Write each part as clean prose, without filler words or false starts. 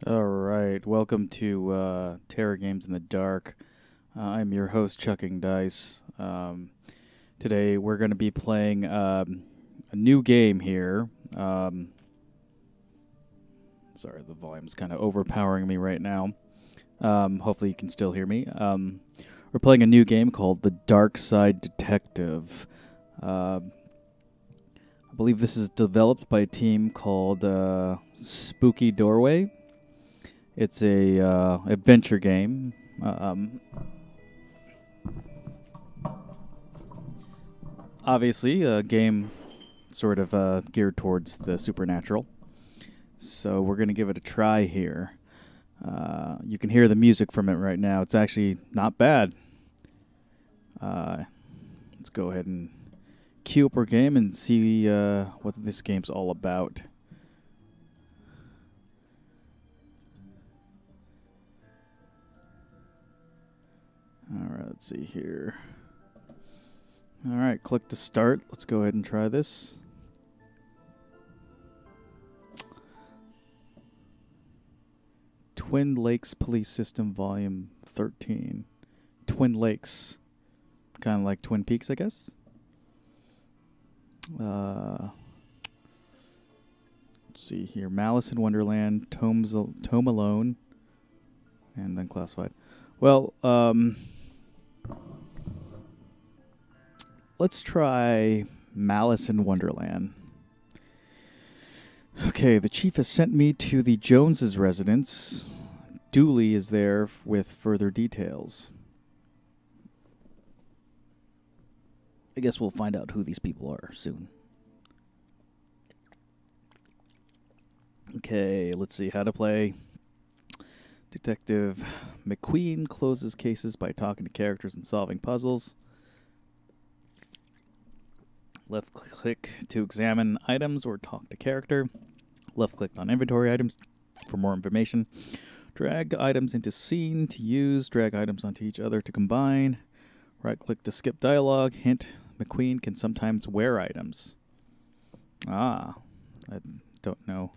All right, welcome to Terror Games in the Dark. I'm your host, Chucking Dice. Today we're going to be playing a new game here. Sorry, the volume's kind of overpowering me right now. Hopefully you can still hear me. We're playing a new game called the Darkside Detective. I believe this is developed by a team called Spooky Doorway. It's a adventure game. Obviously, a game sort of geared towards the supernatural. So we're going to give it a try here. You can hear the music from it right now. It's actually not bad. Let's go ahead and queue up our game and see what this game's all about. Alright, let's see here. Alright, click to start. Let's go ahead and try this. Twin Lakes Police System Volume 13. Twin Lakes. Kind of like Twin Peaks, I guess. Let's see here. Malice in Wonderland, Tome Alone, and then Classified. Well, let's try Malice in Wonderland. Okay, the chief has sent me to the Joneses' residence. Dooley is there with further details. I guess we'll find out who these people are soon. Okay, let's see how to play. Detective McQueen closes cases by talking to characters and solving puzzles. Left click to examine items or talk to character. Left click on inventory items for more information. Drag items into scene to use. Drag items onto each other to combine. Right click to skip dialogue. Hint, McQueen can sometimes wear items. I don't know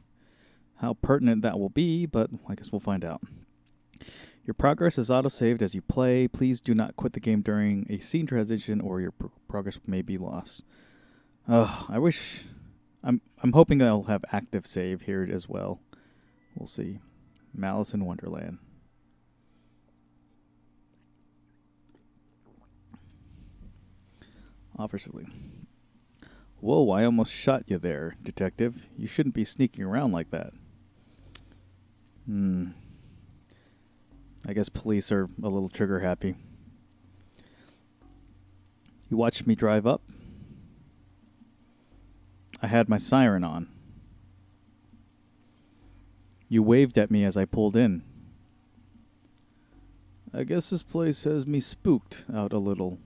how pertinent that will be, but I guess we'll find out. Your progress is auto-saved as you play. Please do not quit the game during a scene transition or your progress may be lost. I wish... I'm hoping I'll have active save here as well. We'll see. Malice in Wonderland. Officially. Whoa, I almost shot you there, detective. You shouldn't be sneaking around like that. I guess police are a little trigger happy. You watched me drive up? I had my siren on. You waved at me as I pulled in. I guess this place has me spooked out a little.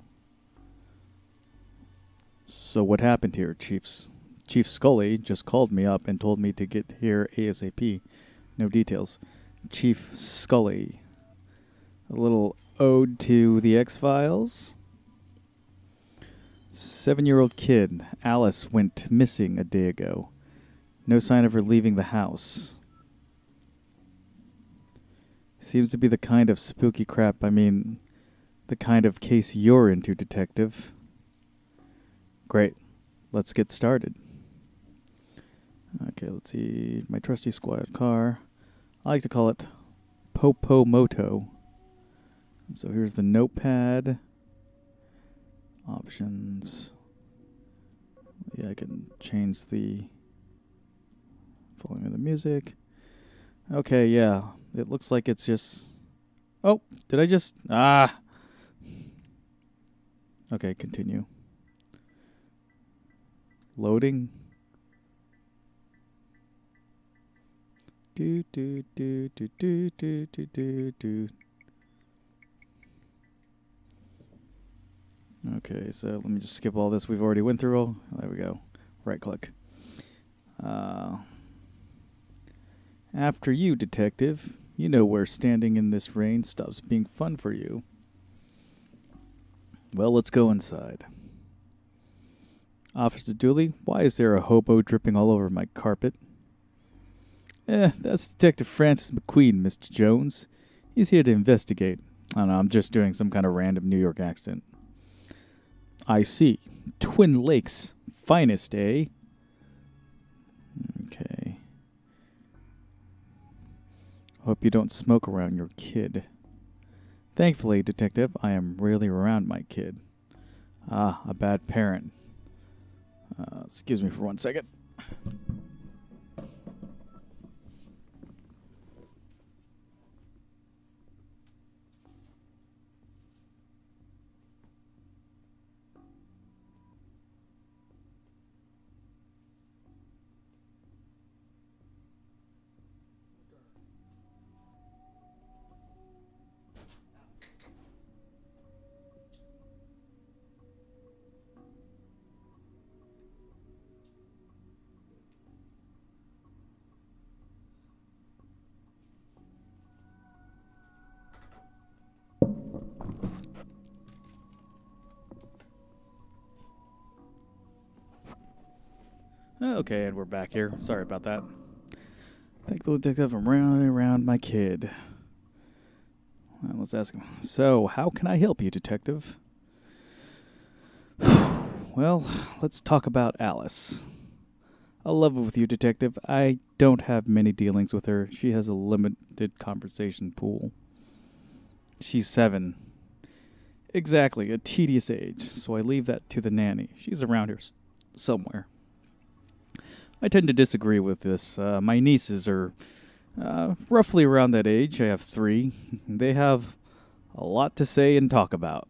So what happened here, Chiefs? Chief Scully just called me up and told me to get here ASAP. No details. Chief Scully. A little ode to the X-Files. 7-year-old kid, Alice, went missing a day ago. No sign of her leaving the house. Seems to be the kind of spooky crap, the kind of case you're into, detective. Great. Let's get started. Okay, let's see. My trusty squad car. I like to call it Popo Moto. So here's the notepad. Options. Yeah, I can change the volume of the music. Okay, yeah. It looks like it's just... Oh, did I just... Okay, continue. Loading. Do do do do do do do do do. Okay, so let me just skip all this we've already went through. There we go. Right click. After you, detective. You know where standing in this rain stops being fun for you. Well, let's go inside. Officer Dooley, why is there a hobo dripping all over my carpet? That's Detective Francis McQueen, Mr. Jones. He's here to investigate. I don't know, I'm just doing some kind of random New York accent. I see. Twin Lakes. Finest, eh? Okay. Hope you don't smoke around your kid. Thankfully, Detective, I am rarely around my kid. Ah, a bad parent. Excuse me for 1 second. Okay, and we're back here. Sorry about that. Thankfully, Detective, I'm rarely around my kid. Let's ask him. So, how can I help you, Detective? Well, let's talk about Alice. I'll level with you, Detective. I don't have many dealings with her. She has a limited conversation pool. She's 7. Exactly, a tedious age, so I leave that to the nanny. She's around here somewhere. I tend to disagree with this. My nieces are roughly around that age. I have 3. They have a lot to say and talk about.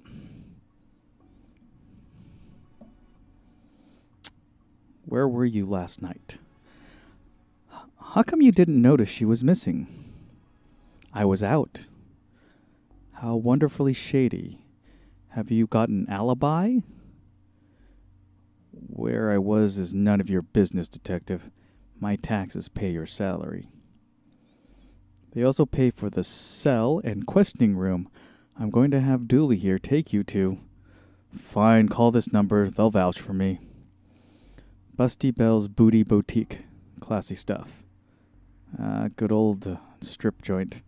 Where were you last night? How come you didn't notice she was missing? I was out. How wonderfully shady. Have you got an alibi? Where I was is none of your business, Detective. My taxes pay your salary. They also pay for the cell and questioning room I'm going to have Dooley here take you to. Fine, call this number. They'll vouch for me. Busty Bell's Booty Boutique. Classy stuff. Good old strip joint.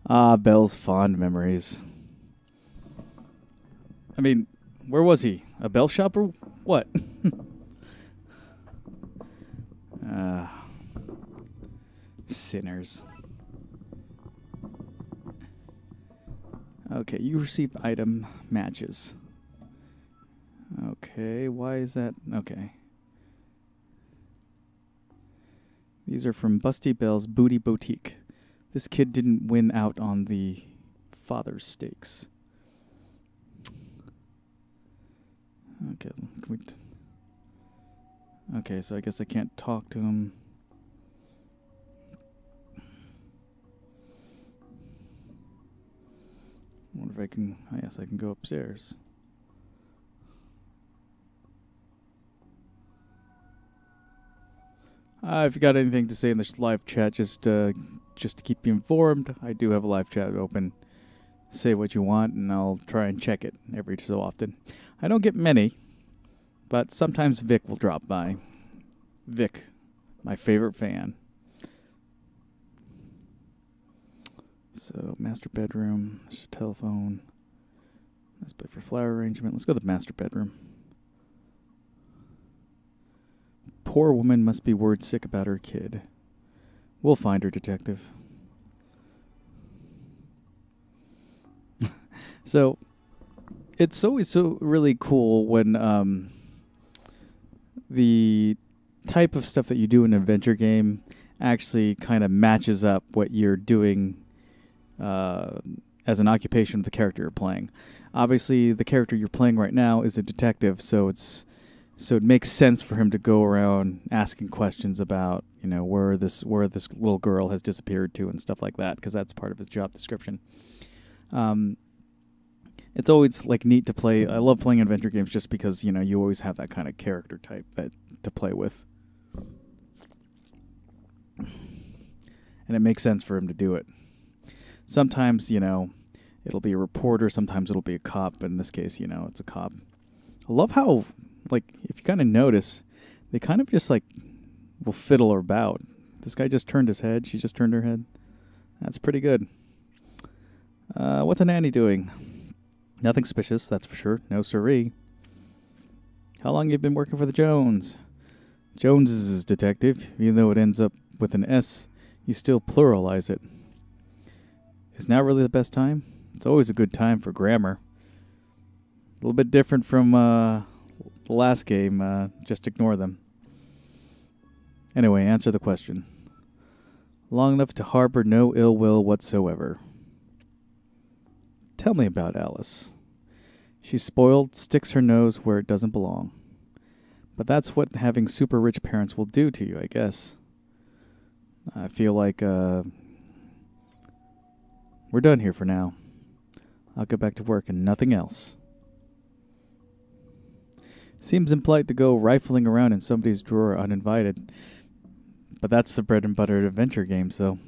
Ah, Bell's fond memories. I mean, where was he? A bell shop or what? Sinners. Okay, you receive item matches. Okay, why is that? Okay. These are from Busty Bell's Booty Boutique. This kid didn't win out on the father's stakes. Okay, okay, so I guess I can't talk to him. I wonder if I can... Oh, yes, I can go upstairs. If you got anything to say in this live chat, just to keep you informed, I do have a live chat open. Say what you want, and I'll try and check it every so often. I don't get many, but sometimes Vic will drop by. Vic, my favorite fan. So, master bedroom, there's a telephone. Let's play for flower arrangement. Let's go to the master bedroom. Poor woman must be word sick about her kid. We'll find her, Detective. So, it's always so really cool when the type of stuff that you do in an adventure game actually kind of matches up what you're doing as an occupation of the character you're playing. Obviously, the character you're playing right now is a detective, so it makes sense for him to go around asking questions about, you know, where this little girl has disappeared to and stuff like that, because that's part of his job description. It's always like neat to play. I love playing adventure games just because, you know, you always have that kind of character type to play with, and it makes sense for him to do it. Sometimes, it'll be a reporter, sometimes it'll be a cop, but in this case, it's a cop. I love how, like, if you kind of notice, they kind of just, like, will fiddle about. This guy just turned his head, she just turned her head. That's pretty good. What's a nanny doing? Nothing suspicious, that's for sure. No siree. How long you been working for the Jones? Jones's detective, even though it ends up with an S, you still pluralize it. Is now really the best time? It's always a good time for grammar. A little bit different from the last game. Just ignore them. Anyway, answer the question. Long enough to harbor no ill will whatsoever. Tell me about Alice. She's spoiled, sticks her nose where it doesn't belong. But that's what having super rich parents will do to you, I guess. I feel like we're done here for now. I'll go back to work and nothing else. Seems impolite to go rifling around in somebody's drawer uninvited. But that's the bread and butter adventure games, though.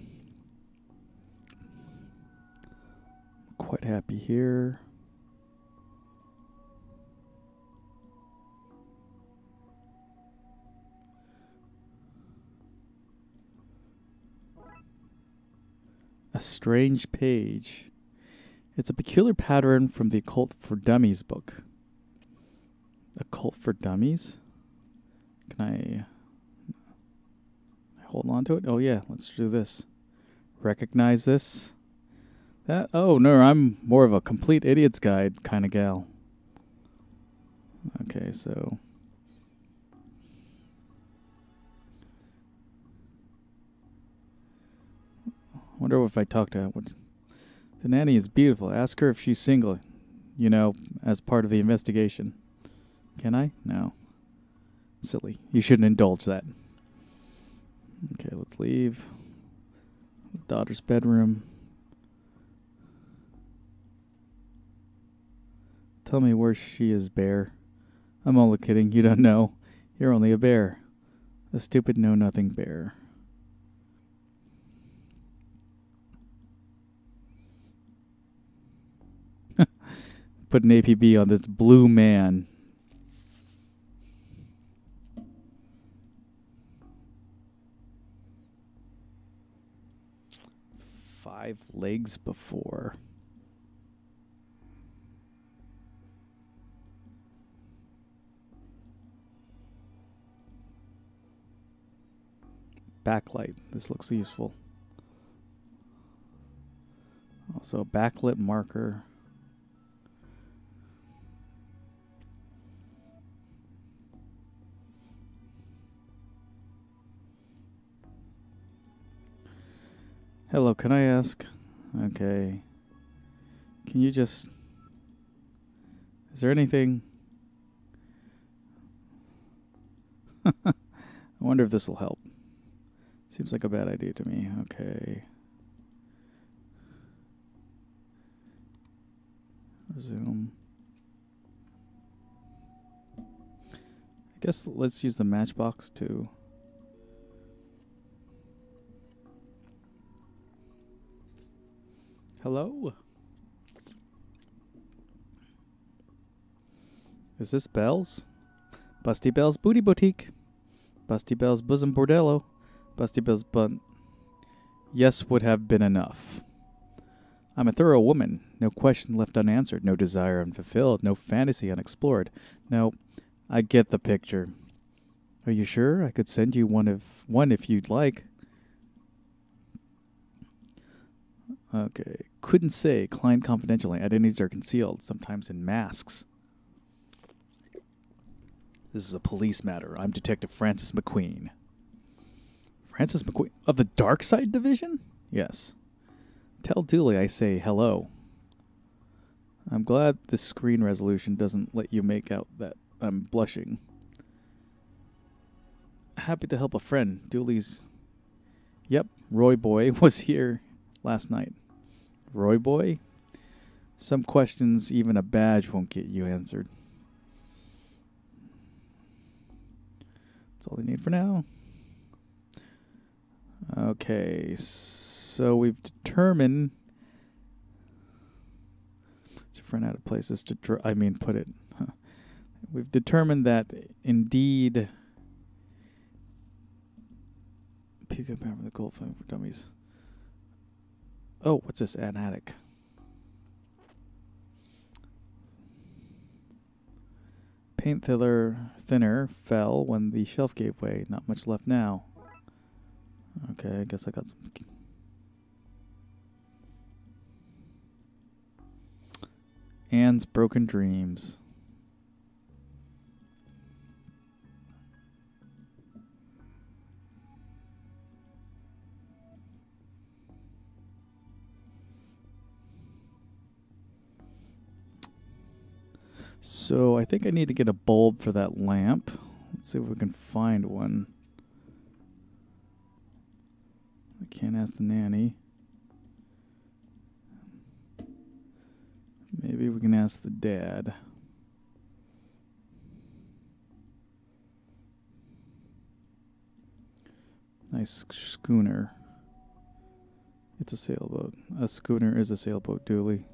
Quite happy here. A strange page. It's a peculiar pattern from the Occult for Dummies book. Occult for Dummies? Can I hold on to it? Oh yeah, let's do this. Recognize this? That? Oh no, I'm more of a complete idiot's guide kind of gal. Okay, so... I wonder if I talk to her. The nanny is beautiful. Ask her if she's single, as part of the investigation. Can I? No. Silly. You shouldn't indulge that. Okay, let's leave. Daughter's bedroom. Tell me where she is, bear. I'm only kidding. You don't know. You're only a bear. A stupid know-nothing bear. Put an APB on this blue man. Five legs before. Backlight. This looks useful. Also a backlit marker. Hello, can I ask? Okay. Can you just... Is there anything... I wonder if this will help. Seems like a bad idea to me. Okay. Zoom. I guess let's use the matchbox too. Hello? Is this Bells? Busty Bell's Booty Boutique. Busty Bell's Bosom Bordello. Busty Bell's Bun. Yes would have been enough. I'm a thorough woman. No question left unanswered. No desire unfulfilled. No fantasy unexplored. No, I get the picture. Are you sure? I could send you one if you'd like. Okay. Couldn't say. Client confidentially. Identities are concealed, sometimes in masks. This is a police matter. I'm Detective Francis McQueen. Francis McQueen? Of the Darkside Division? Yes. Tell Dooley I say hello. I'm glad this screen resolution doesn't let you make out that I'm blushing. Happy to help a friend. Dooley's... Yep, Roy Boy was here last night. Roy Boy? Some questions even a badge won't get you answered. That's all I need for now. Okay, so we've determined Different out of places to put it. Huh. We've determined that indeed. Pick up hammer the gold flame for dummies. Oh, what's this? An attic. Paint thinner fell when the shelf gave way. Not much left now. Okay, I guess I got some. Anne's broken dreams. So I think I need to get a bulb for that lamp. Let's see if we can find one. I can't ask the nanny. Maybe we can ask the dad. Nice schooner. It's a sailboat. A schooner is a sailboat, Dooley.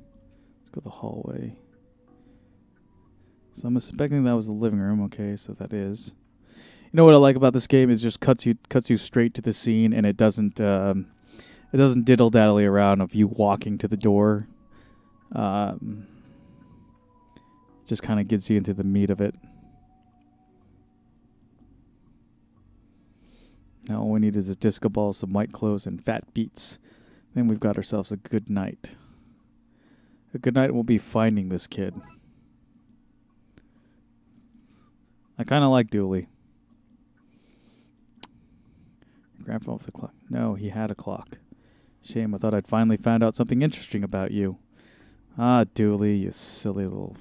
Let's go the hallway. So I'm expecting that was the living room. Okay, so that is. You know what I like about this game is just cuts you straight to the scene, and it doesn't diddle daddly around of you walking to the door. Just kind of gets you into the meat of it. Now all we need is a disco ball, some white clothes, and fat beats. Then we've got ourselves a good night. A good night will be finding this kid. I kind of like Dooley. Grandpa with the clock. No, he had a clock. Shame, I thought I'd finally found out something interesting about you. Ah, Dooley, you silly little...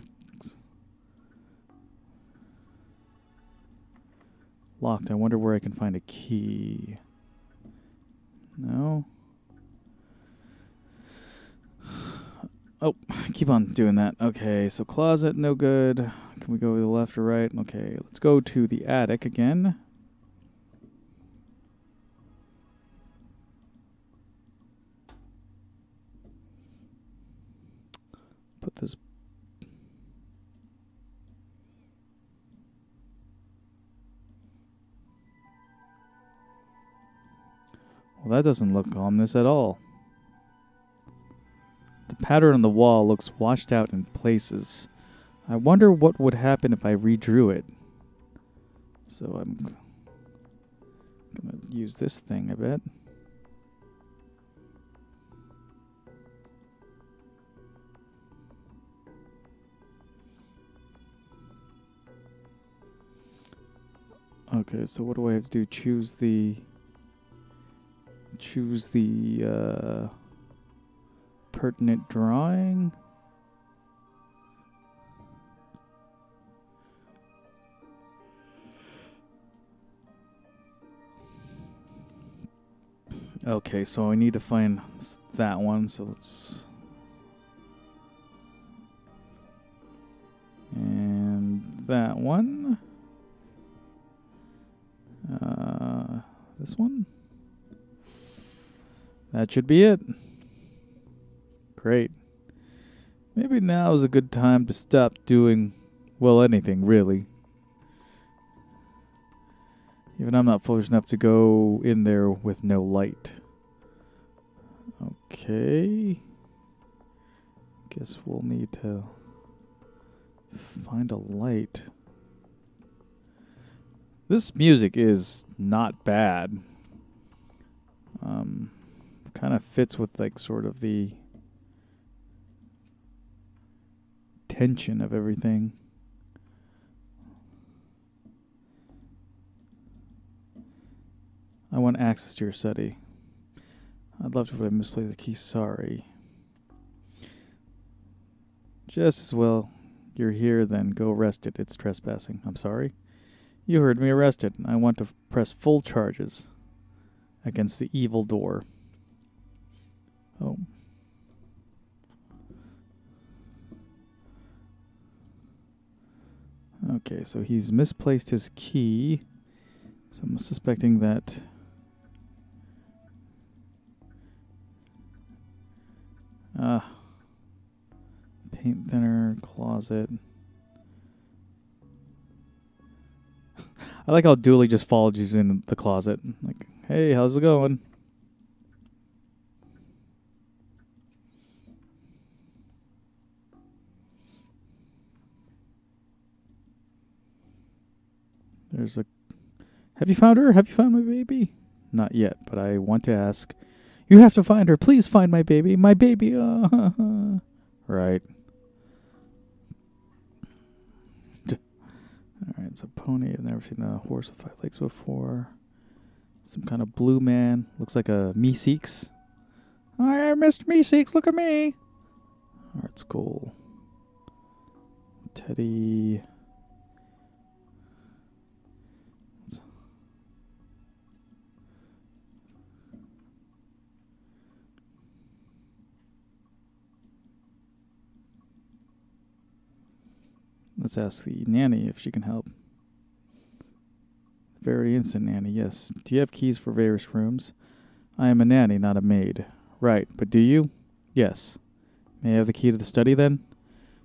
Locked. I wonder where I can find a key. No? Oh, keep on doing that. Okay, so closet, no good. Can we go to the left or right? Okay, let's go to the attic again. Put this... Well, that doesn't look ominous at all. The pattern on the wall looks washed out in places. I wonder what would happen if I redrew it. So I'm gonna use this thing, I bet. Okay, so what do I have to do? Choose the pertinent drawing. Okay, so I need to find that one, so let's... And that one. This one. That should be it. Great. Maybe now is a good time to stop doing, well, anything, really. Even I'm not foolish enough to go in there with no light. Okay. Guess we'll need to find a light. This music is not bad. Kind of fits with like sort of the tension of everything. I want access to your study. I'd love to, but I misplaced the key. Sorry. Just as well you're here, then go arrest it. It's trespassing. I'm sorry. You heard me. Arrested. I want to press full charges against the evil door. Oh. Okay, so he's misplaced his key. So I'm suspecting that... paint thinner, closet. I like how Dooley just followed you in the closet. Like, hey, how's it going? There's a... Have you found her? Have you found my baby? Not yet, but I want to ask. You have to find her. Please find my baby. My baby. Right. Alright, it's a pony. I've never seen a horse with 5 legs before. Some kind of blue man. Looks like a Meeseeks. Hi, Mr. Meeseeks. Look at me. Art school. Teddy. Let's ask the nanny if she can help. Very instant nanny, yes. Do you have keys for various rooms? I am a nanny, not a maid. Right, but do you? Yes. May I have the key to the study then?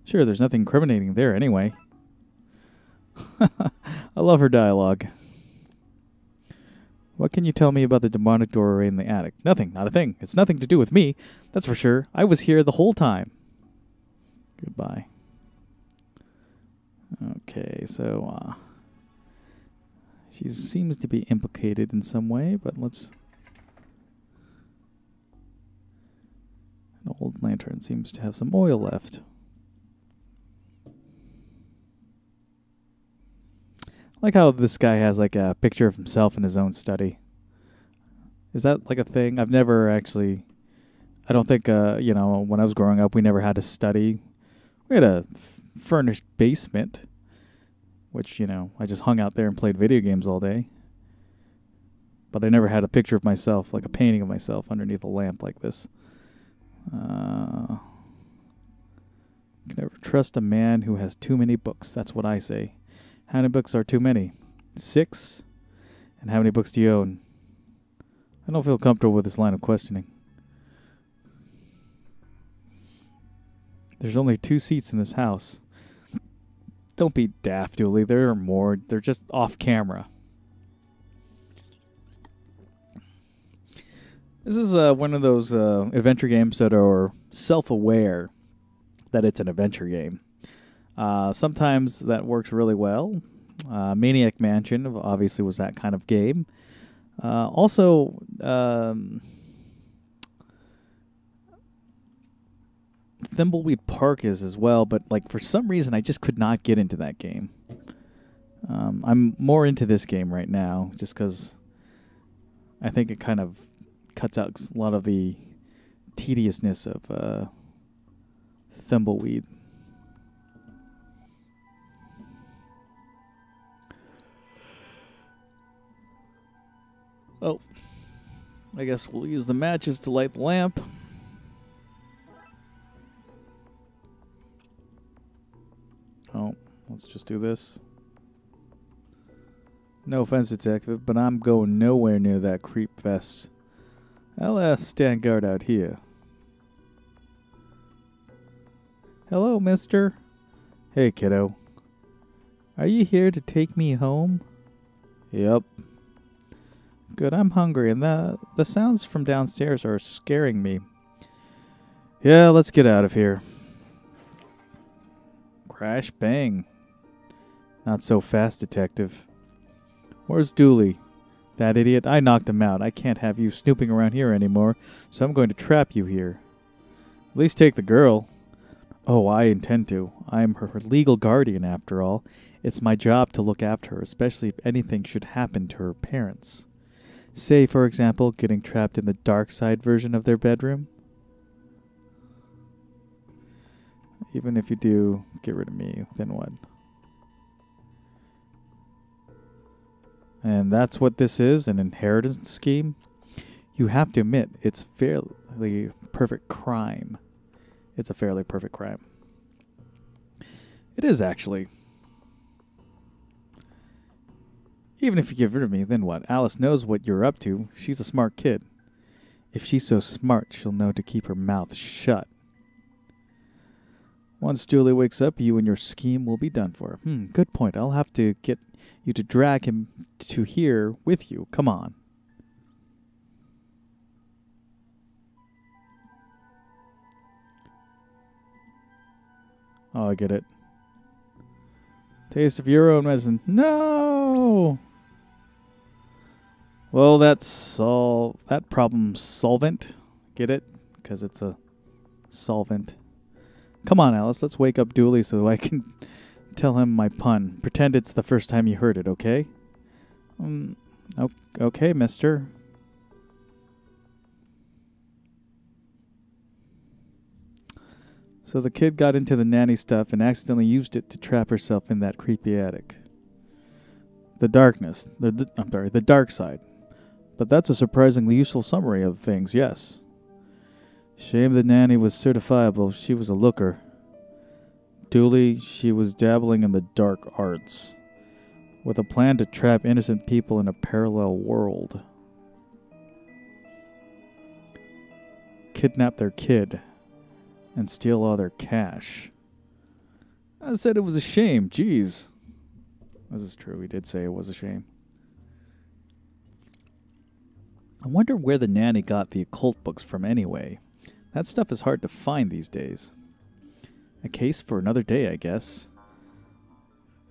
Sure, there's nothing incriminating there anyway. I love her dialogue. What can you tell me about the demonic doorway in the attic? Nothing, not a thing. It's nothing to do with me, that's for sure. I was here the whole time. Goodbye. Okay, so she seems to be implicated in some way, but let's... An old lantern seems to have some oil left. I like how this guy has like a picture of himself in his own study. Is that like a thing? I've never actually... I don't think, you know, when I was growing up, we never had a study. We had a furnished basement, which, you know, I just hung out there and played video games all day. But I never had a picture of myself, like a painting of myself underneath a lamp like this. Can never trust a man who has too many books. That's what I say. How many books are too many? 6? And how many books do you own? I don't feel comfortable with this line of questioning. There's only 2 seats in this house. Don't be daft, Dooley. There are more. They're just off camera. This is one of those adventure games that are self-aware that it's an adventure game. Sometimes that works really well. Maniac Mansion obviously was that kind of game. Also, Thimbleweed Park is as well, but like for some reason I just could not get into that game. I'm more into this game right now just because I think it kind of cuts out a lot of the tediousness of Thimbleweed. Oh, I guess we'll use the matches to light the lamp. Oh, let's just do this. No offense, Detective, but I'm going nowhere near that creep fest. I'll stand guard out here. Hello, mister. Hey, kiddo. Are you here to take me home? Yep. Good, I'm hungry, and the sounds from downstairs are scaring me. Yeah, let's get out of here. Crash, bang. Not so fast, Detective. Where's Dooley? That idiot? I knocked him out. I can't have you snooping around here anymore, so I'm going to trap you here. At least take the girl. Oh, I intend to. I am her legal guardian, after all. It's my job to look after her, especially if anything should happen to her parents. Say, for example, getting trapped in the Darkside version of their bedroom. Even if you do get rid of me, then what? And that's what this is, an inheritance scheme. You have to admit, it's fairly perfect crime. It's a fairly perfect crime. It is, actually. Even if you get rid of me, then what? Alice knows what you're up to. She's a smart kid. If she's so smart, she'll know to keep her mouth shut. Once Julie wakes up, you and your scheme will be done for. Good point. I'll have to get you to drag him to here with you. Come on. Oh, I get it. Taste of your own medicine. No! Well, that's all. That problem's solvent. Get it? Because it's a solvent. Come on, Alice. Let's wake up Dooley so I can tell him my pun. Pretend it's the first time you heard it, okay? Okay, mister. So the kid got into the nanny stuff and accidentally used it to trap herself in that creepy attic. The darkness. The dark side. But that's a surprisingly useful summary of things, yes. Shame the nanny was certifiable. She was a looker. Dooley, she was dabbling in the dark arts, with a plan to trap innocent people in a parallel world. Kidnap their kid and steal all their cash. I said it was a shame. Jeez. This is true. He did say it was a shame. I wonder where the nanny got the occult books from anyway. That stuff is hard to find these days. A case for another day, I guess.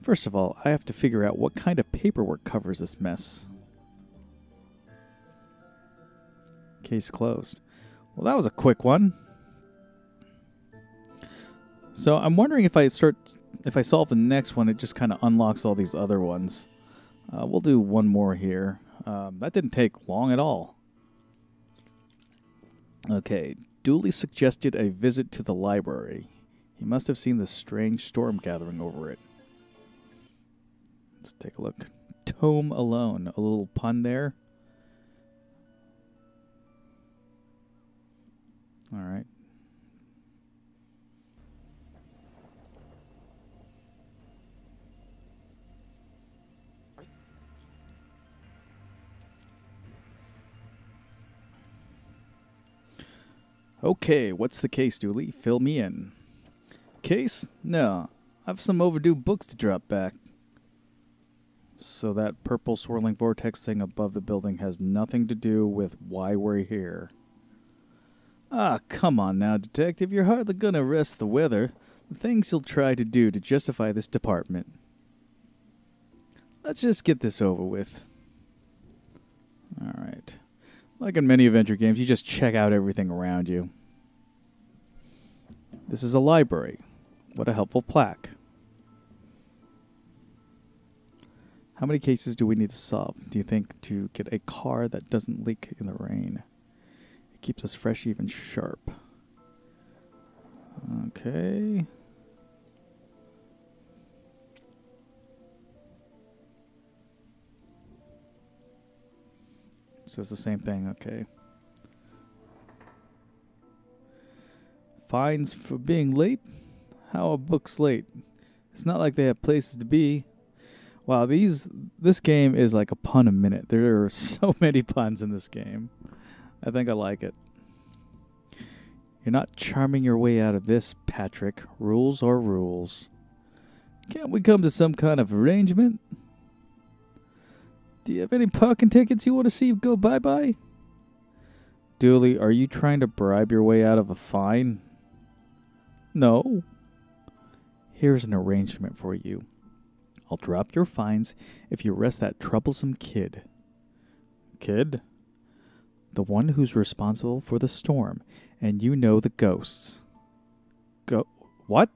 First of all, I have to figure out what kind of paperwork covers this mess. Case closed. Well, that was a quick one. So I'm wondering if I solve the next one, it just kind of unlocks all these other ones. We'll do one more here. That didn't take long at all. Okay, Dooley suggested a visit to the library. He must have seen the strange storm gathering over it. Let's take a look. Tome alone. A little pun there. All right. Okay, what's the case, Dooley? Fill me in. Case? No. I've some overdue books to drop back. So that purple swirling vortex thing above the building has nothing to do with why we're here. Ah, come on now, detective. You're hardly gonna arrest the weather. The things you'll try to do to justify this department. Let's just get this over with. Alright. Like in many adventure games, you just check out everything around you. This is a library. What a helpful plaque. How many cases do we need to solve, do you think, to get a car that doesn't leak in the rain? It keeps us fresh, even sharp. Okay. Says the same thing, okay. Fines for being late? How are books late? It's not like they have places to be. Wow, this game is like a pun a minute. There are so many puns in this game. I think I like it. You're not charming your way out of this, Patrick. Rules are rules. Can't we come to some kind of arrangement? Do you have any parking tickets you want to see go bye-bye? Dooley, are you trying to bribe your way out of a fine? No. Here's an arrangement for you. I'll drop your fines if you arrest that troublesome kid. Kid? The one who's responsible for the storm, and you know the ghosts. What? What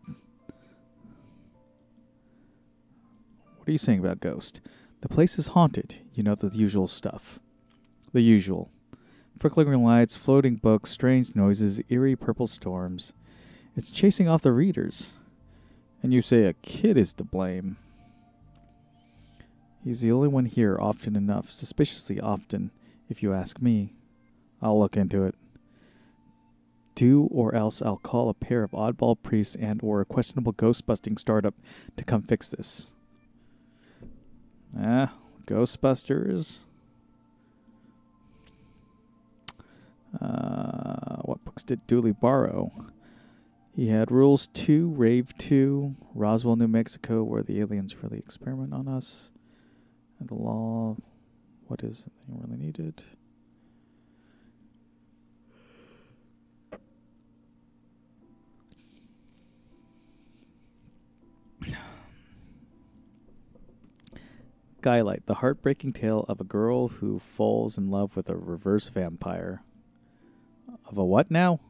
are you saying about ghost? The place is haunted. You know the usual stuff. The usual. Flickering lights, floating books, strange noises, eerie purple storms. It's chasing off the readers. And you say a kid is to blame. He's the only one here often enough, suspiciously often, if you ask me. I'll look into it. Do or else I'll call a pair of oddball priests and or a questionable ghost-busting startup to come fix this. Ghostbusters. What books did Dooley borrow? He had Rules 2, Rave 2, Roswell, New Mexico, where the aliens really experiment on us. And the law, what is it really needed? Skylight, the heartbreaking tale of a girl who falls in love with a reverse vampire. Of a what now?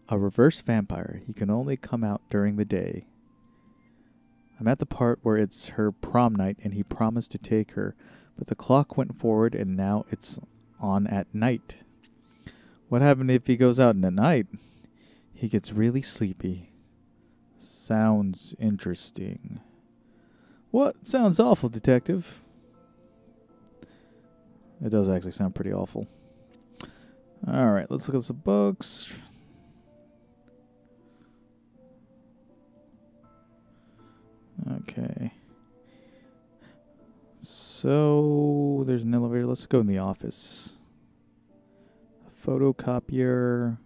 A reverse vampire. He can only come out during the day. I'm at the part where it's her prom night and he promised to take her, but the clock went forward and now it's on at night. What happens if he goes out in the night? He gets really sleepy. Sounds interesting. What? Sounds awful, detective. It does actually sound pretty awful. Alright, let's look at some books. Okay. So, there's an elevator. Let's go in the office. A photocopier.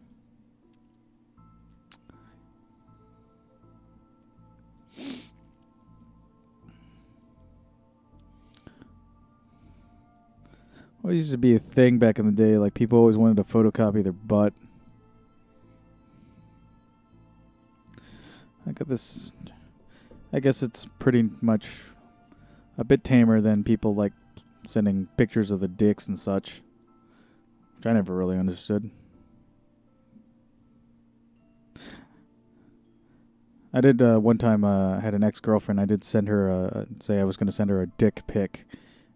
It used to be a thing back in the day. Like, people always wanted to photocopy their butt. I got this. I guess it's pretty much a bit tamer than people like sending pictures of their dicks and such, which I never really understood. I did one time. I had an ex-girlfriend. I did send her say I was going to send her a dick pic,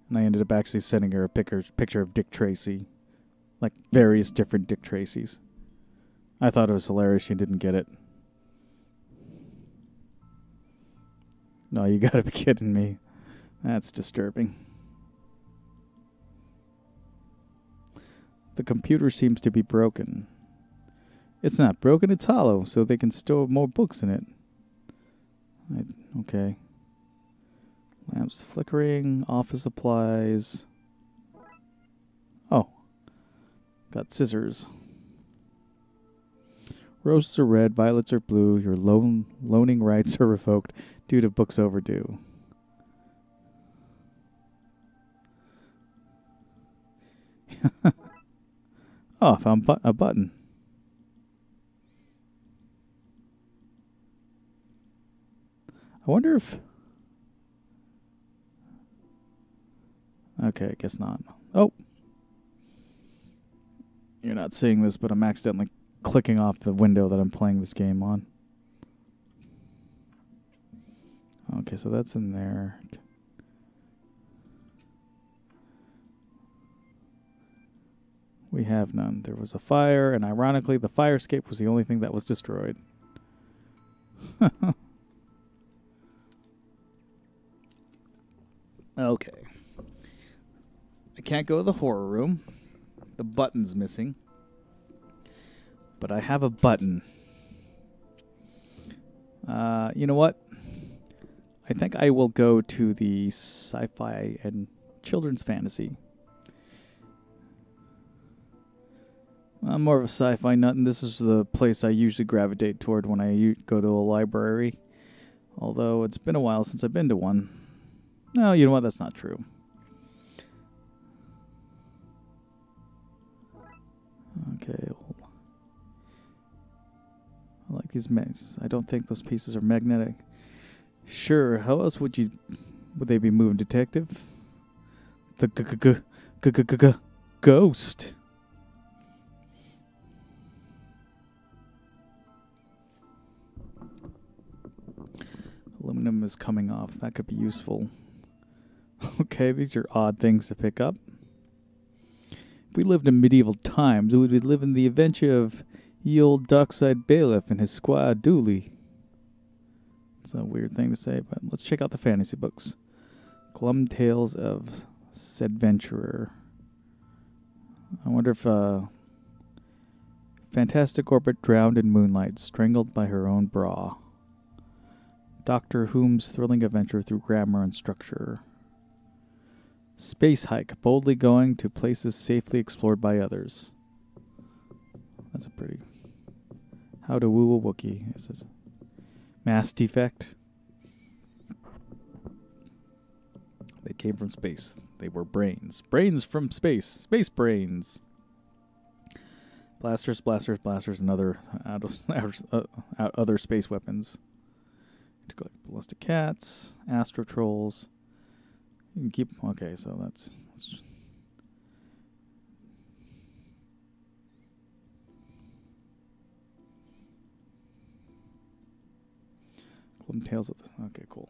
and I ended up actually sending her a picture of Dick Tracy, like various different Dick Tracys. I thought it was hilarious. She didn't get it. No, you gotta be kidding me. That's disturbing. The computer seems to be broken. It's not broken, it's hollow, so they can store more books in it. Okay. Lamps flickering, office supplies. Oh. Got scissors. Roses are red, violets are blue. Your loaning rights are revoked due to books overdue. Oh, I found a button. I wonder if... Okay, I guess not. Oh! You're not seeing this, but I'm accidentally clicking off the window that I'm playing this game on. Okay, so that's in there. We have none. There was a fire, and ironically, the fire escape was the only thing that was destroyed. Okay. I can't go to the horror room. The button's missing. But I have a button. You know what? I think I will go to the sci-fi and children's fantasy. I'm more of a sci-fi nut, and this is the place I usually gravitate toward when I go to a library. Although it's been a while since I've been to one. No, you know what? That's not true. Okay. I like these magnets. I don't think those pieces are magnetic. Sure. How else would they be moving, detective? The ghost. Aluminum is coming off. That could be useful. Okay, these are odd things to pick up. If we lived in medieval times, we would live in the adventure of ye old Darkside bailiff and his squire Dooley. It's a weird thing to say, but let's check out the fantasy books. Glum Tales of Sedventurer. I wonder if Fantastic Orbit drowned in moonlight, strangled by her own bra. Doctor Whom's thrilling adventure through grammar and structure. Space hike, boldly going to places safely explored by others. That's a pretty How to woo a Wookiee. It says mass defect. They came from space. They were brains. Brains from space. Space brains. Blasters, blasters, blasters, and other other space weapons. To collect ballistic cats, astro trolls. You can keep. Okay, so that's tails of the. Okay, cool.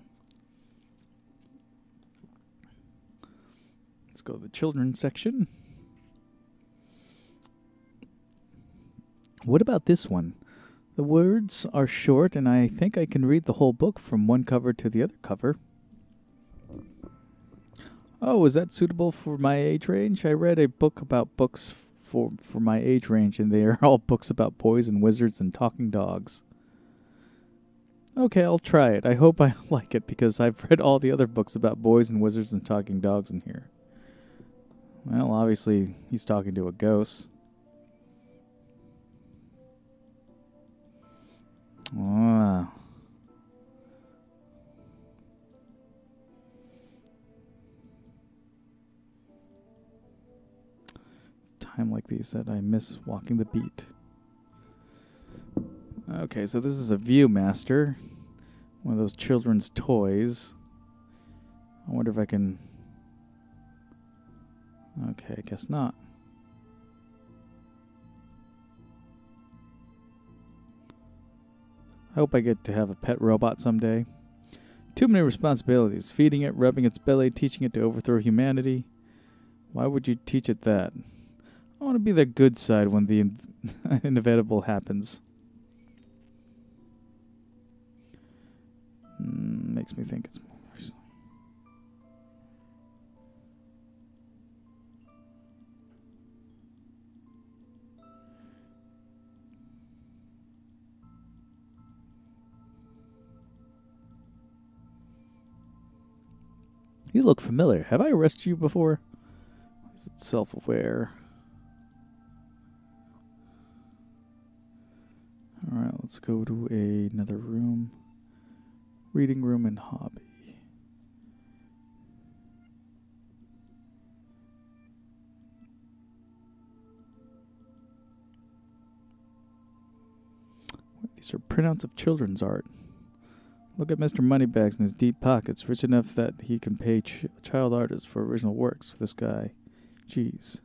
Let's go to the children's section. What about this one? The words are short, and I think I can read the whole book from one cover to the other cover. Oh, is that suitable for my age range? I read a book about books for my age range, and they are all books about boys and wizards and talking dogs. Okay, I'll try it. I hope I like it, because I've read all the other books about boys and wizards and talking dogs in here. Well, obviously, he's talking to a ghost. Ah. It's time like these that I miss walking the beat. Okay, so this is a Viewmaster. One of those children's toys. I wonder if I can... Okay, I guess not. I hope I get to have a pet robot someday. Too many responsibilities. Feeding it, rubbing its belly, teaching it to overthrow humanity. Why would you teach it that? I want to be the good side when the inevitable happens. Makes me think it's more. You look familiar. Have I arrested you before? Is it self-aware? Alright, let's go to another room. Reading room and hobby. These are printouts of children's art. Look at Mr. Moneybags in his deep pockets, rich enough that he can pay child artists for original works for this guy. Jeez.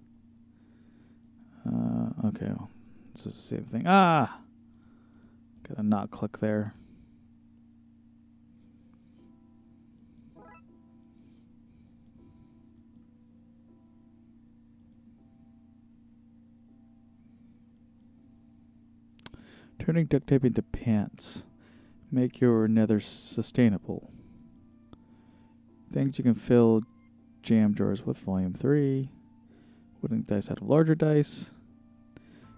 Okay, well, this is the same thing. Ah! Gotta not click there. Turning duct tape into pants. Make your nether sustainable. Things you can fill jam drawers with, volume 3. Wooden dice out of larger dice.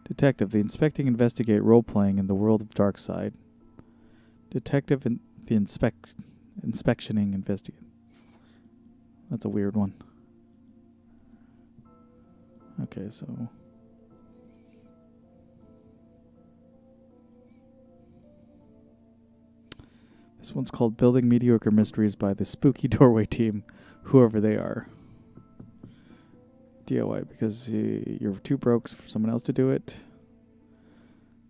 Detective, the inspecting, investigate, role-playing in the world of Darkside. Detective, the inspectioning, investigate. That's a weird one. Okay, so... This one's called Building Mediocre Mysteries by the Spooky Doorway Team, whoever they are. DIY, because you're too broke for someone else to do it.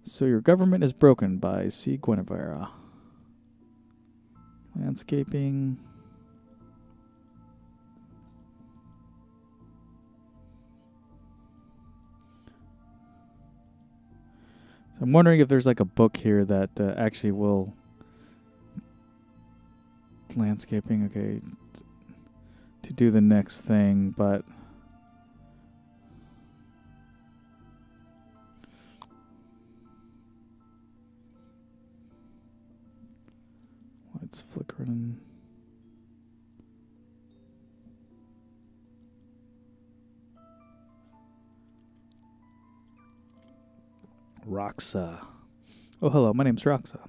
So Your Government is Broken by C. Guinevere. Landscaping. So I'm wondering if there's like a book here that actually will... Landscaping, okay, to do the next thing, but lights flickering. Roxa. Oh, hello, my name's Roxa.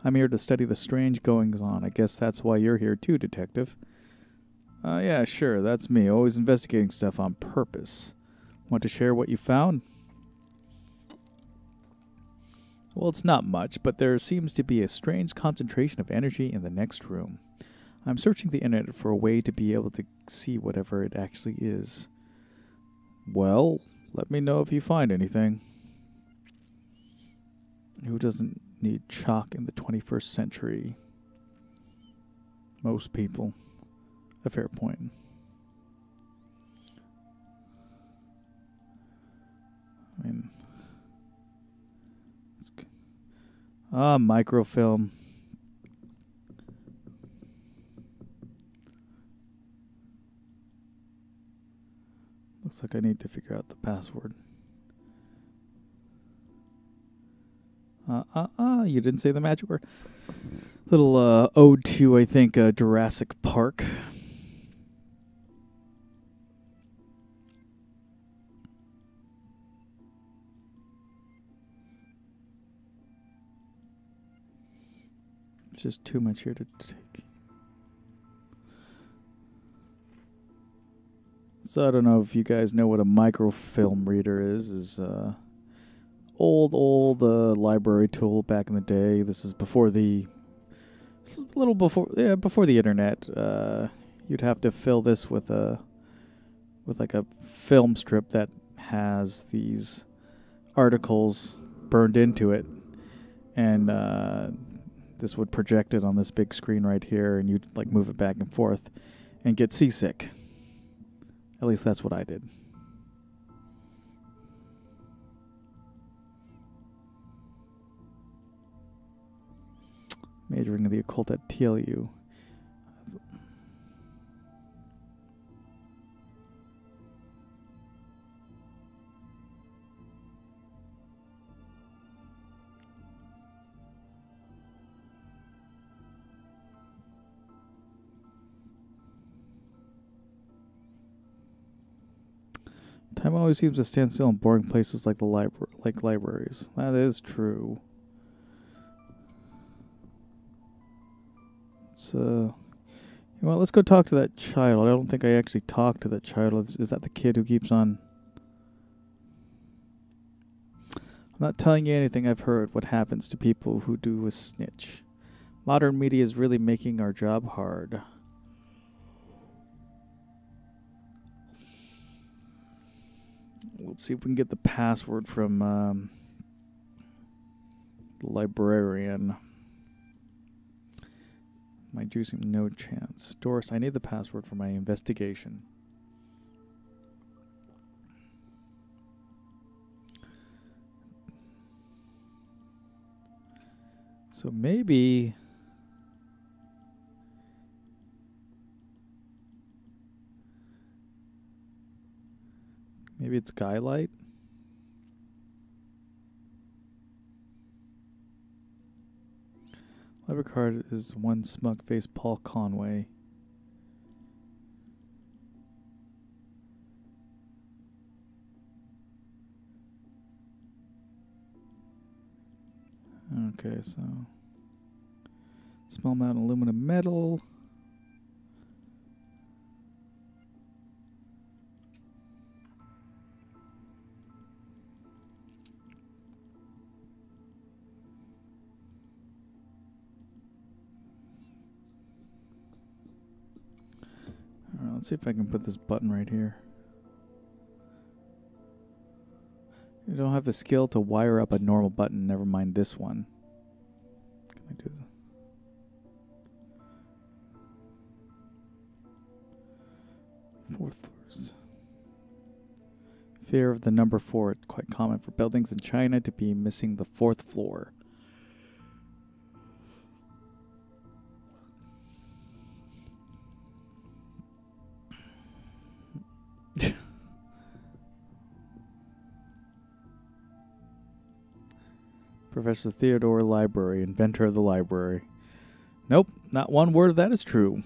I'm here to study the strange goings-on. I guess that's why you're here too, Detective. Yeah, sure, that's me. Always investigating stuff on purpose. Want to share what you found? Well, it's not much, but there seems to be a strange concentration of energy in the next room. I'm searching the internet for a way to be able to see whatever it actually is. Well, let me know if you find anything. Who doesn't need chalk in the 21st century? Most people. A fair point. I mean, microfilm. Looks like I need to figure out the password. You didn't say the magic word. Little ode to, I think, Jurassic Park. There's just too much here to take. So I don't know if you guys know what a microfilm reader is. Old library tool back in the day. This is before the... It's a little before the internet. You'd have to fill this with like a film strip that has these articles burned into it, and this would project it on this big screen right here, and you'd like move it back and forth and get seasick. At least that's what I did. Majoring in the occult at TLU. Time always seems to stand still in boring places like libraries. That is true. Well, let's go talk to that child. I don't think I actually talked to that child. Is that the kid who keeps on... I'm not telling you anything I've heard. What happens to people who do a snitch? Modern media is really making our job hard. Let's see if we can get the password from the librarian. My juicing, no chance. Doris, I need the password for my investigation. So maybe... Maybe it's Skylight? Library card is one smug-faced Paul Conway. Okay, so... Small amount of aluminum metal. Alright, let's see if I can put this button right here. You don't have the skill to wire up a normal button, never mind this one. Can I do that? Fourth floors. Fear of the number 4. It's quite common for buildings in China to be missing the 4th floor. Professor Theodore Library, inventor of the library. Nope, not one word of that is true.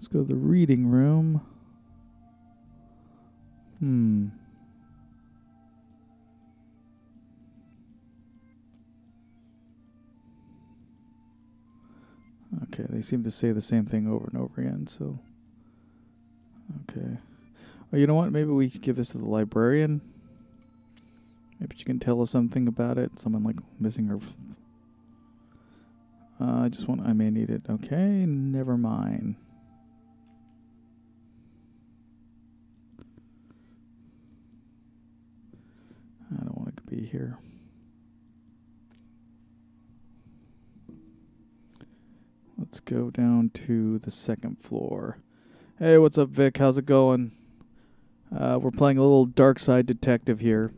Let's go to the reading room. Okay, they seem to say the same thing over and over again, so... Okay. Oh, you know what? Maybe we could give this to the librarian. Maybe she can tell us something about it. Someone, like, missing her... I may need it. Okay, never mind. I don't want to be here. Let's go down to the second floor. Hey, what's up, Vic? How's it going? We're playing a little Darkside Detective here.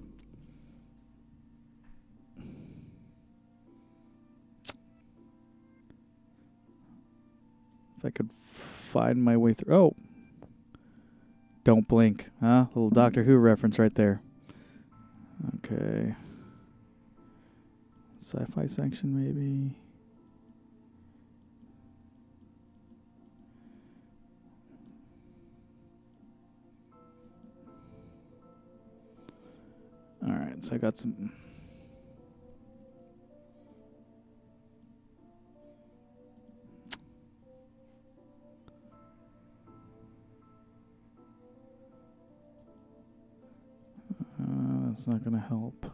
If I could find my way through... Oh! Don't blink. Huh? Little Doctor Who reference right there. Okay. Sci-fi section, maybe... Alright, so I got some... that's not going to help.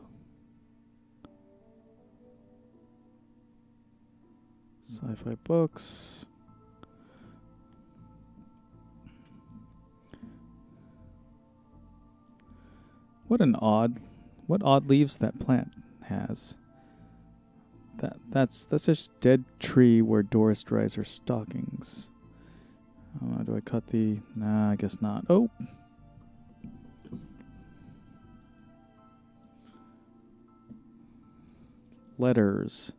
Sci-fi books. What odd leaves that plant has. That's just dead tree where Doris dries her stockings. Do I cut the... Nah, I guess not. Oh! Letters.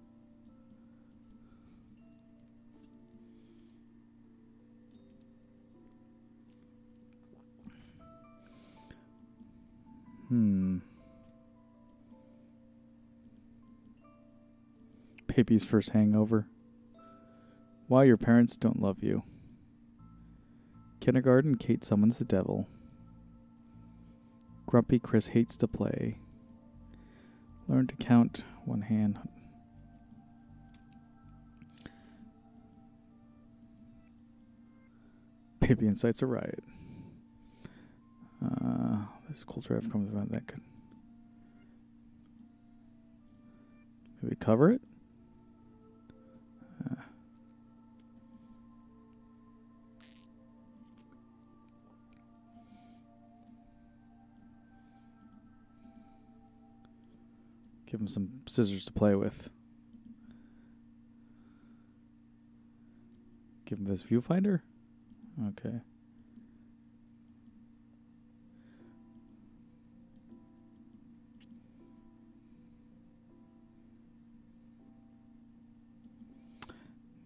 Baby's first hangover. Why your parents don't love you. Kindergarten, Kate summons the devil. Grumpy Chris hates to play. Learn to count one hand. Baby incites a riot. There's a culture I've come about that could maybe cover it. Give him some scissors to play with. Give him this viewfinder? Okay.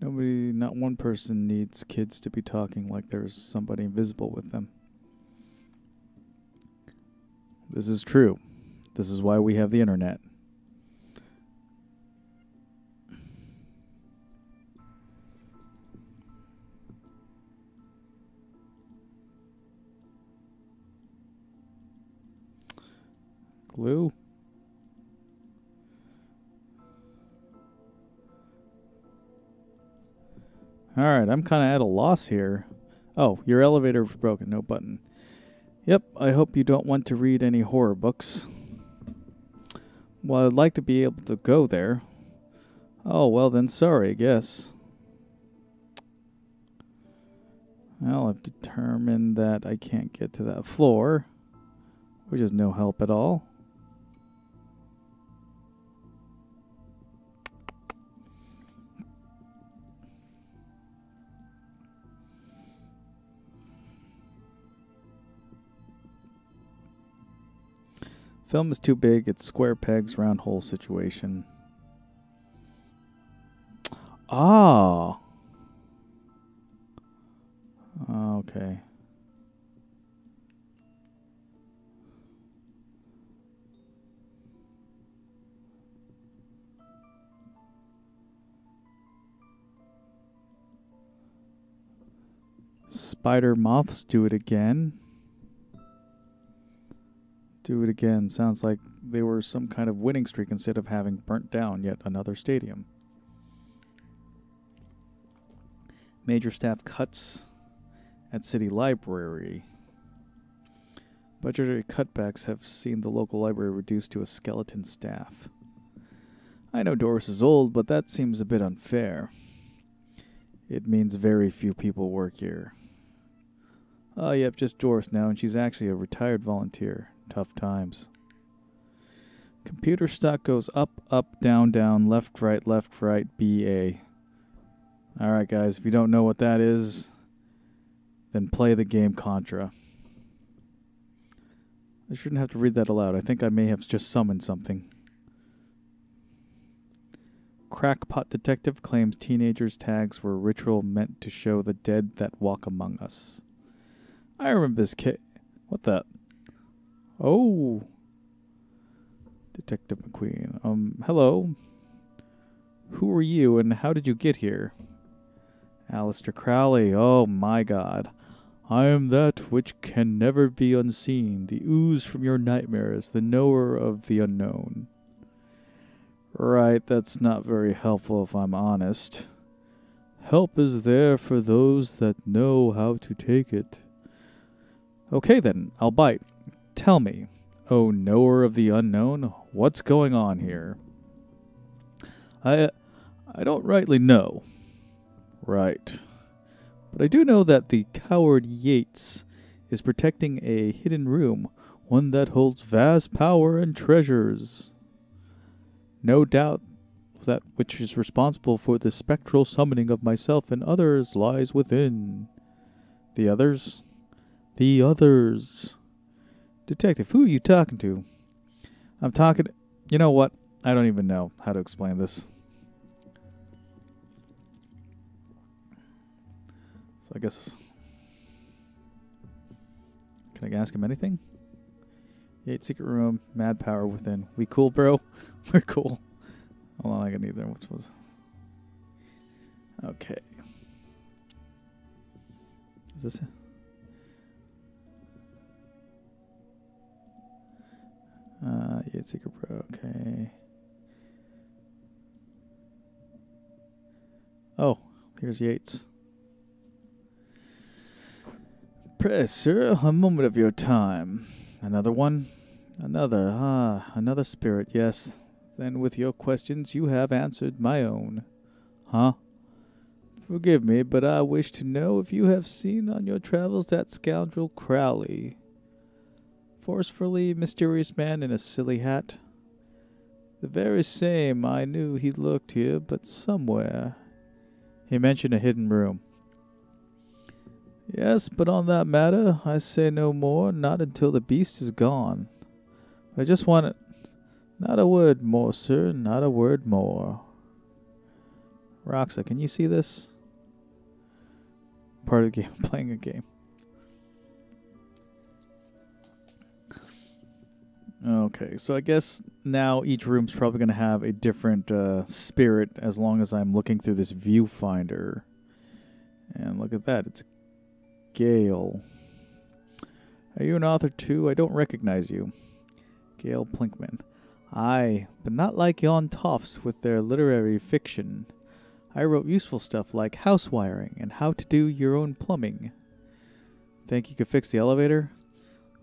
Not one person needs kids to be talking like there's somebody invisible with them. This is true. This is why we have the internet. Glue. Alright, I'm kind of at a loss here. Oh, your elevator is broken. No button. Yep, I hope you don't want to read any horror books. Well, I'd like to be able to go there. Oh, well then, sorry, I guess. Well, I've determined that I can't get to that floor, which is no help at all. Film is too big, it's square pegs, round hole situation. Ah. Okay. Spider moths do it again. Do it again. Sounds like they were some kind of winning streak instead of having burnt down yet another stadium. Major staff cuts at city library. Budgetary cutbacks have seen the local library reduced to a skeleton staff. I know Doris is old, but that seems a bit unfair. It means very few people work here. Oh, yep, just Doris now, and she's actually a retired volunteer. Tough times. Computer stock goes up, up, down, down, left, right, BA. Alright, guys, if you don't know what that is, then play the game Contra. I shouldn't have to read that aloud. I think I may have just summoned something. Crackpot Detective claims teenagers' tags were a ritual meant to show the dead that walk among us. I remember this kid. What the? Oh. Detective McQueen. Hello. Who are you and how did you get here? Alistair Crowley. Oh my god. I am that which can never be unseen, the ooze from your nightmares, the knower of the unknown. Right, that's not very helpful if I'm honest. Help is there for those that know how to take it. Okay then, I'll bite. Tell me, oh knower of the unknown, what's going on here? I don't rightly know. Right. But I do know that the coward Yates is protecting a hidden room, one that holds vast power and treasures. No doubt that which is responsible for the spectral summoning of myself and others lies within. The others? The others. Detective, who are you talking to? I'm talking... You know what? I don't even know how to explain this. So I guess... Can I ask him anything? Yates secret room, mad power within. We cool, bro? We're cool. Hold on, I got neither. Which was... Okay. Is this... Yates secret bro, okay. Oh, here's Yates. Pray, sir, a moment of your time. Another one? Another spirit, yes. Then with your questions you have answered my own. Huh? Forgive me, but I wish to know if you have seen on your travels that scoundrel Crowley. Forcefully mysterious man in a silly hat. The very same. I knew he lurked here, but somewhere. He mentioned a hidden room. Yes, but on that matter, I say no more, not until the beast is gone. I just want it. Not a word more, sir, not a word more. Roxa, can you see this? Part of the game, playing a game. Okay, so I guess now each room's probably going to have a different spirit as long as I'm looking through this viewfinder. And look at that, it's Gale. Are you an author too? I don't recognize you. Gale Plinkman. Aye, but not like yon toffs with their literary fiction. I wrote useful stuff like house wiring and how to do your own plumbing. Think you could fix the elevator?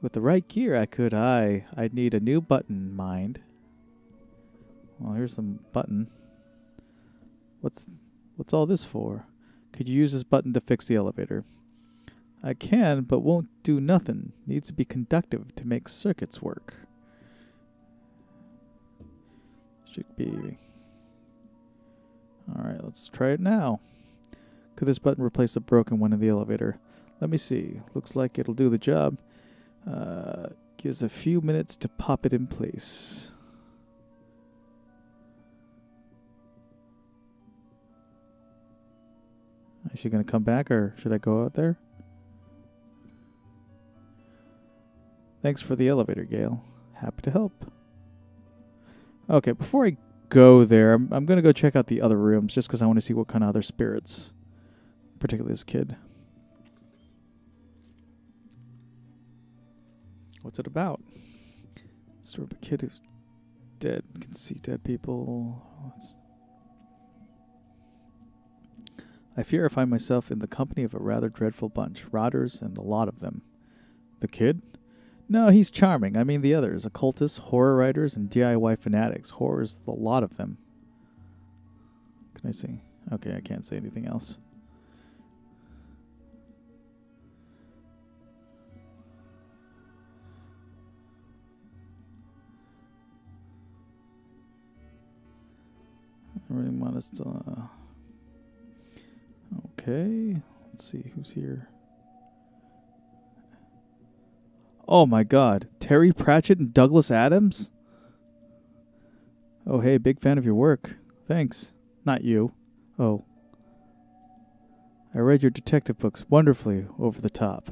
With the right gear I could. I'd need a new button, mind. Well, here's some button. What's all this for? Could you use this button to fix the elevator? I can, but won't do nothing. Needs to be conductive to make circuits work. Should be. Alright, let's try it now. Could this button replace the broken one in the elevator? Let me see. Looks like it'll do the job. Gives a few minutes to pop it in place. Is she going to come back or should I go out there? Thanks for the elevator, Gale. Happy to help. Okay, before I go there, I'm going to go check out the other rooms just because I want to see what kind of other spirits, particularly this kid. What's it about? Story of a kid who's dead, can see dead people. I fear I find myself in the company of a rather dreadful bunch, rotters and the lot of them. The kid? No, he's charming. I mean the others, occultists, horror writers, and DIY fanatics. Horror's the lot of them. Can I see? Okay, I can't say anything else. I really want us to... Okay, let's see who's here. Oh my god, Terry Pratchett and Douglas Adams? Oh hey, big fan of your work. Thanks. Not you. Oh. I read your detective books wonderfully over the top.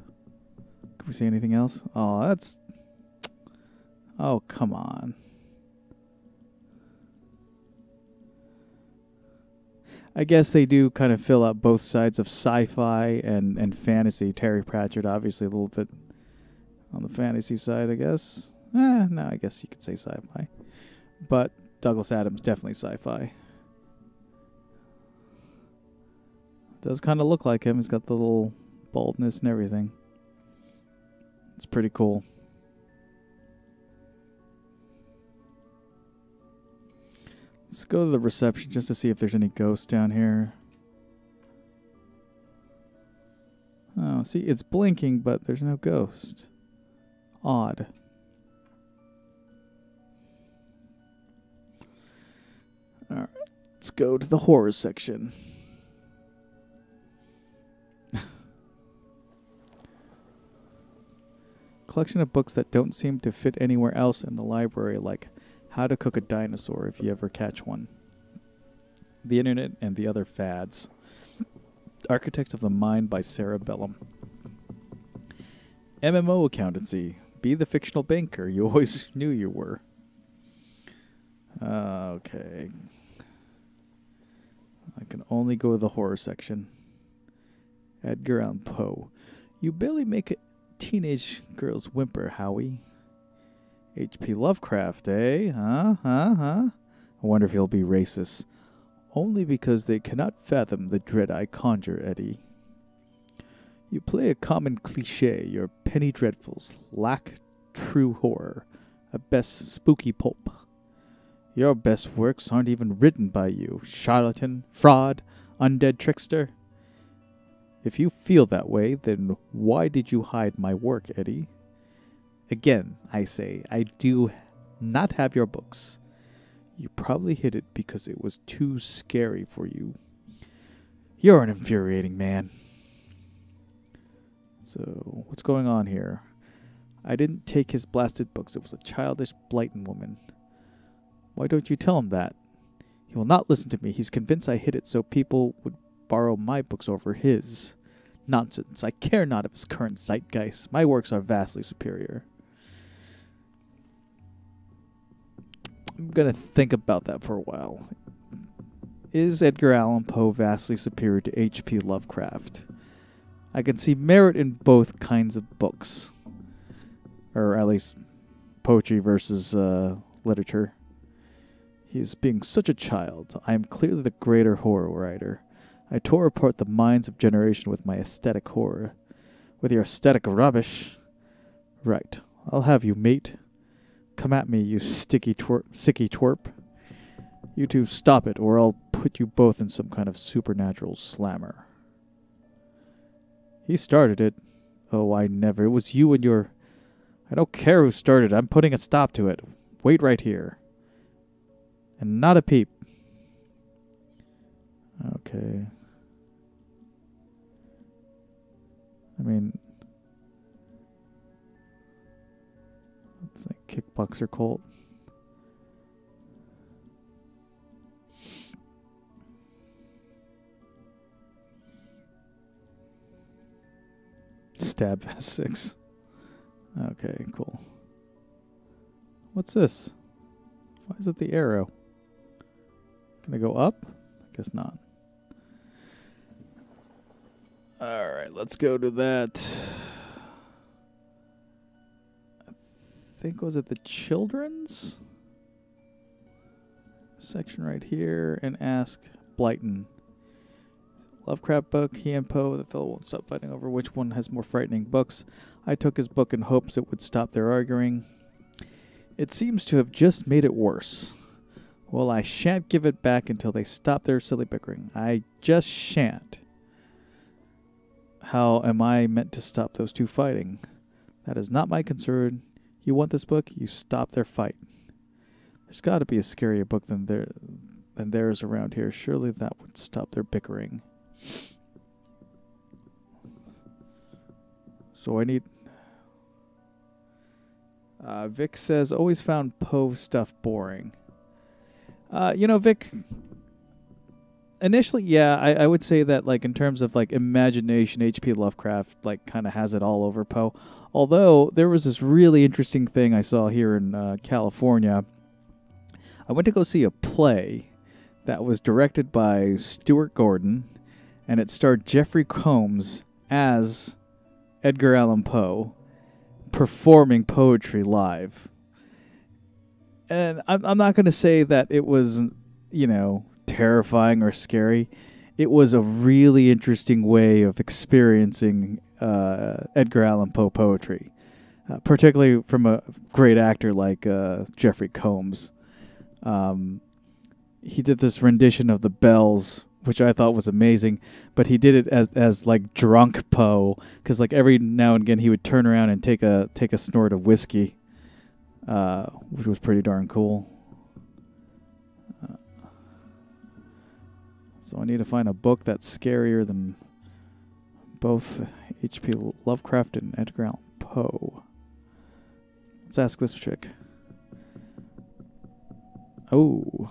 Can we say anything else? Oh, that's... Oh, come on. I guess they do kind of fill out both sides of sci-fi and fantasy. Terry Pratchett, obviously, a little bit on the fantasy side, I guess. No, I guess you could say sci-fi. But Douglas Adams, definitely sci-fi. Does kind of look like him. He's got the little baldness and everything. It's pretty cool. Let's go to the reception just to see if there's any ghosts down here. Oh, see, it's blinking, but there's no ghost. Odd. Alright, let's go to the horror section. Collection of books that don't seem to fit anywhere else in the library, like How to Cook a Dinosaur if you ever catch one. The Internet and the Other Fads. Architects of the Mind by Sarah Bellum. MMO Accountancy. Be the fictional banker you always knew you were. Okay. I can only go to the horror section. Edgar Allan Poe. You barely make a teenage girl's whimper, Howie. H.P. Lovecraft, eh? Huh? I wonder if he'll be racist. Only because they cannot fathom the dread I conjure, Eddie. You play a common cliché. Your penny dreadfuls lack true horror. At best, spooky pulp. Your best works aren't even written by you, charlatan, fraud, undead trickster. If you feel that way, then why did you hide my work, Eddie? Again, I say, I do not have your books. You probably hid it because it was too scary for you. You're an infuriating man. So, what's going on here? I didn't take his blasted books. It was a childish, blighting woman. Why don't you tell him that? He will not listen to me. He's convinced I hid it so people would borrow my books over his. Nonsense. I care not of his current zeitgeist. My works are vastly superior. I'm going to think about that for a while. Is Edgar Allan Poe vastly superior to H.P. Lovecraft? I can see merit in both kinds of books. Or at least poetry versus literature. He is being such a child. I am clearly the greater horror writer. I tore apart the minds of generation with my aesthetic horror. With your aesthetic rubbish. Right. I'll have you, mate. Come at me, you sicky twerp. You two stop it, or I'll put you both in some kind of supernatural slammer. He started it. Oh, I never. It was you and your... I don't care who started it. I'm putting a stop to it. Wait right here. And not a peep. Okay. I mean... It's like Kickboxer Colt. Stab S6. Okay, cool. What's this? Why is it the arrow? Can I go up? I guess not. Alright, let's go to that. I think, was it the children's section right here, and ask Blyton. Lovecraft book, he and Poe, the fellow won't stop fighting over which one has more frightening books. I took his book in hopes it would stop their arguing. It seems to have just made it worse. Well, I shan't give it back until they stop their silly bickering. I just shan't. How am I meant to stop those two fighting? That is not my concern. You want this book? You stop their fight. There's got to be a scarier book than theirs around here. Surely that would stop their bickering. So I need... Vic says, always found Poe stuff boring. Vic... Initially, yeah, I would say that, like, in terms of, like, imagination, H.P. Lovecraft, like, kind of has it all over Poe. Although, there was this really interesting thing I saw here in California. I went to go see a play that was directed by Stuart Gordon, and it starred Jeffrey Combs as Edgar Allan Poe performing poetry live. And I'm not going to say that it was, terrifying or scary. It was a really interesting way of experiencing Edgar Allan Poe poetry, particularly from a great actor like Jeffrey Combs. He did this rendition of The Bells, which I thought was amazing, but he did it as like drunk Poe, because like every now and again he would turn around and take a snort of whiskey, which was pretty darn cool. So I need to find a book that's scarier than both H.P. Lovecraft and Edgar Allan Poe. Let's ask this chick. Oh.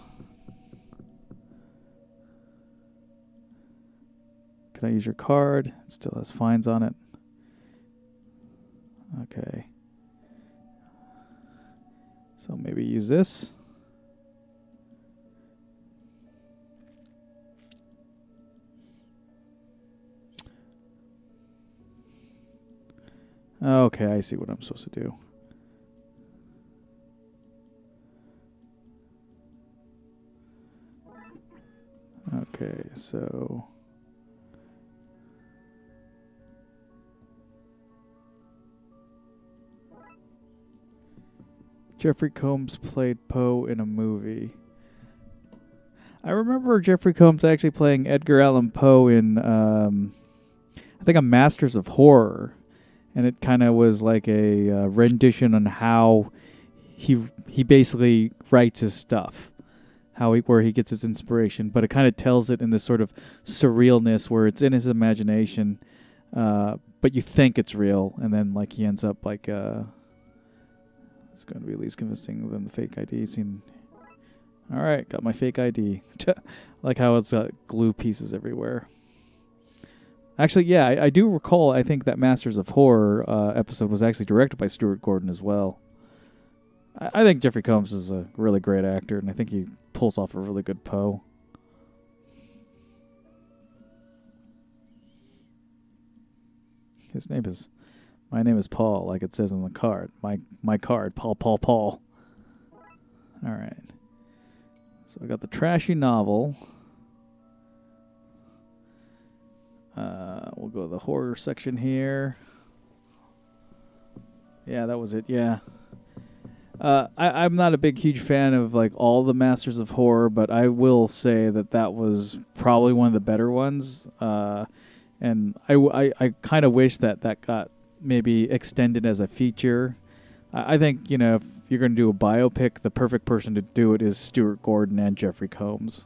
Can I use your card? It still has fines on it. Okay. So maybe use this. Okay, I see what I'm supposed to do. Okay, so... Jeffrey Combs played Poe in a movie. I remember Jeffrey Combs actually playing Edgar Allan Poe in, I think, a Masters of Horror. And it kind of was like a rendition on how he basically writes his stuff, where he gets his inspiration. But it kind of tells it in this sort of surrealness where it's in his imagination, but you think it's real, and then like he ends up like it's going to be at least convincing than the fake ID scene. All right, got my fake ID. Like how it's got glue pieces everywhere. Actually, yeah, I do recall, I think that Masters of Horror episode was actually directed by Stuart Gordon as well. I think Jeffrey Combs is a really great actor, and I think he pulls off a really good Poe. My name is Paul, like it says on the card. My card, Paul. All right. So I got the trashy novel. We'll go to the horror section here. Yeah, that was it. Yeah. I'm not a huge fan of like all the Masters of Horror, but I will say that was probably one of the better ones. And I kind of wish that got maybe extended as a feature. I think, if you're going to do a biopic, the perfect person to do it is Stuart Gordon and Jeffrey Combs.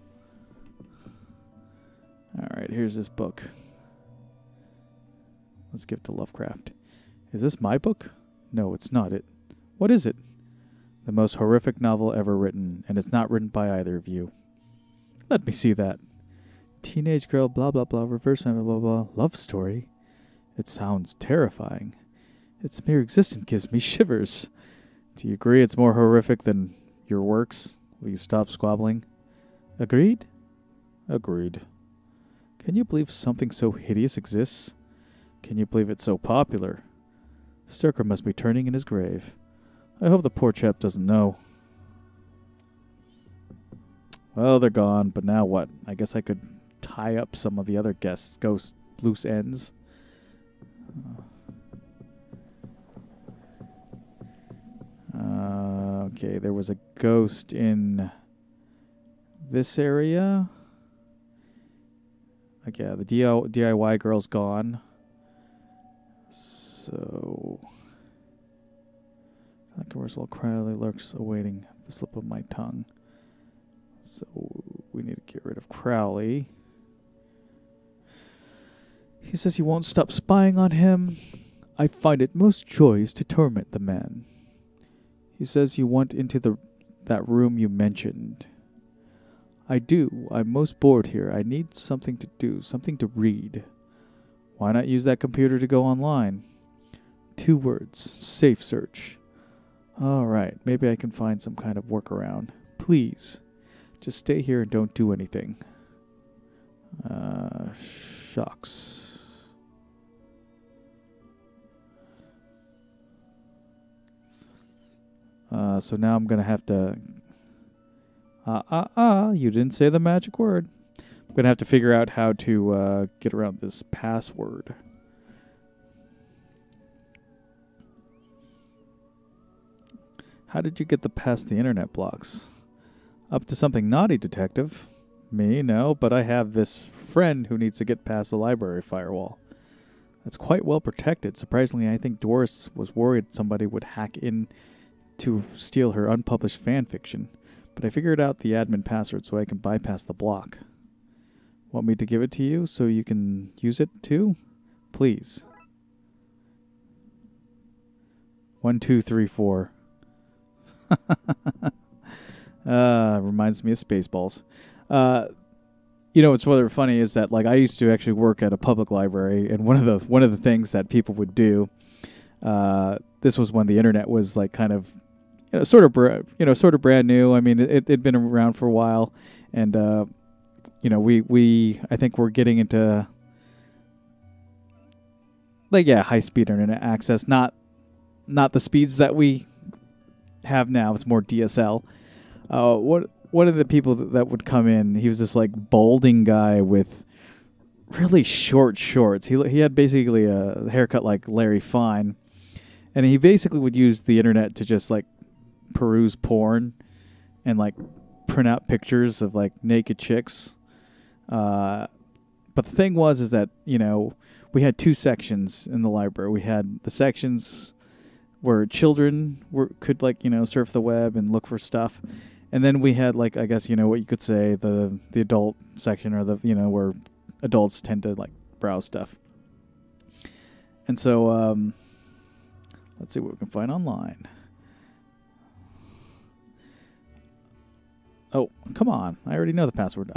All right, here's this book. Let's give it to Lovecraft. Is this my book? No, it's not it. What is it? The most horrific novel ever written, and it's not written by either of you. Let me see that. Teenage girl, blah, blah, blah, reverse, blah, blah, blah, love story. It sounds terrifying. Its mere existence gives me shivers. Do you agree it's more horrific than your works? Will you stop squabbling? Agreed? Agreed. Can you believe something so hideous exists? Can you believe it's so popular? Stoker must be turning in his grave. I hope the poor chap doesn't know. Well, they're gone, but now what? I guess I could tie up some of the other guests' ghost loose ends. Okay, there was a ghost in this area. Like, yeah, the DIY girl's gone. So, While Crowley lurks awaiting the slip of my tongue. So, we need to get rid of Crowley. He says he won't stop spying on him. I find it most joyous to torment the man. He says you want into that room you mentioned. I do. I'm most bored here. I need something to do, something to read. Why not use that computer to go online? 2 words. Safe search. All right. Maybe I can find some kind of workaround. Please. Just stay here and don't do anything. Shucks. So now I'm going to have to... you didn't say the magic word. I'm going to have to figure out how to get around this password. How did you get past the internet blocks? Up to something naughty, detective. Me? No, but I have this friend who needs to get past the library firewall. That's quite well protected. Surprisingly, I think Doris was worried somebody would hack in to steal her unpublished fan fiction, but I figured out the admin password so I can bypass the block. Want me to give it to you so you can use it too? Please. 1, 2, 3, 4. Reminds me of Spaceballs. You know what's rather funny is that, like, I used to actually work at a public library, and one of the things that people would do, this was when the internet was like kind of, sort of brand new. I mean, it'd been around for a while, and I think we're getting into high speed internet access, not the speeds that we have now. It's more DSL. One of the people that would come in, he was this like balding guy with really short shorts. He had basically a haircut like Larry Fine, and he basically would use the internet to just like peruse porn and like print out pictures of like naked chicks. But the thing is that we had 2 sections in the library. We had the sections where children could surf the web and look for stuff. And then we had, like, I guess, what you could say, the adult section, or the, where adults tend to, like, browse stuff. And so, let's see what we can find online. Oh, come on. I already know the password.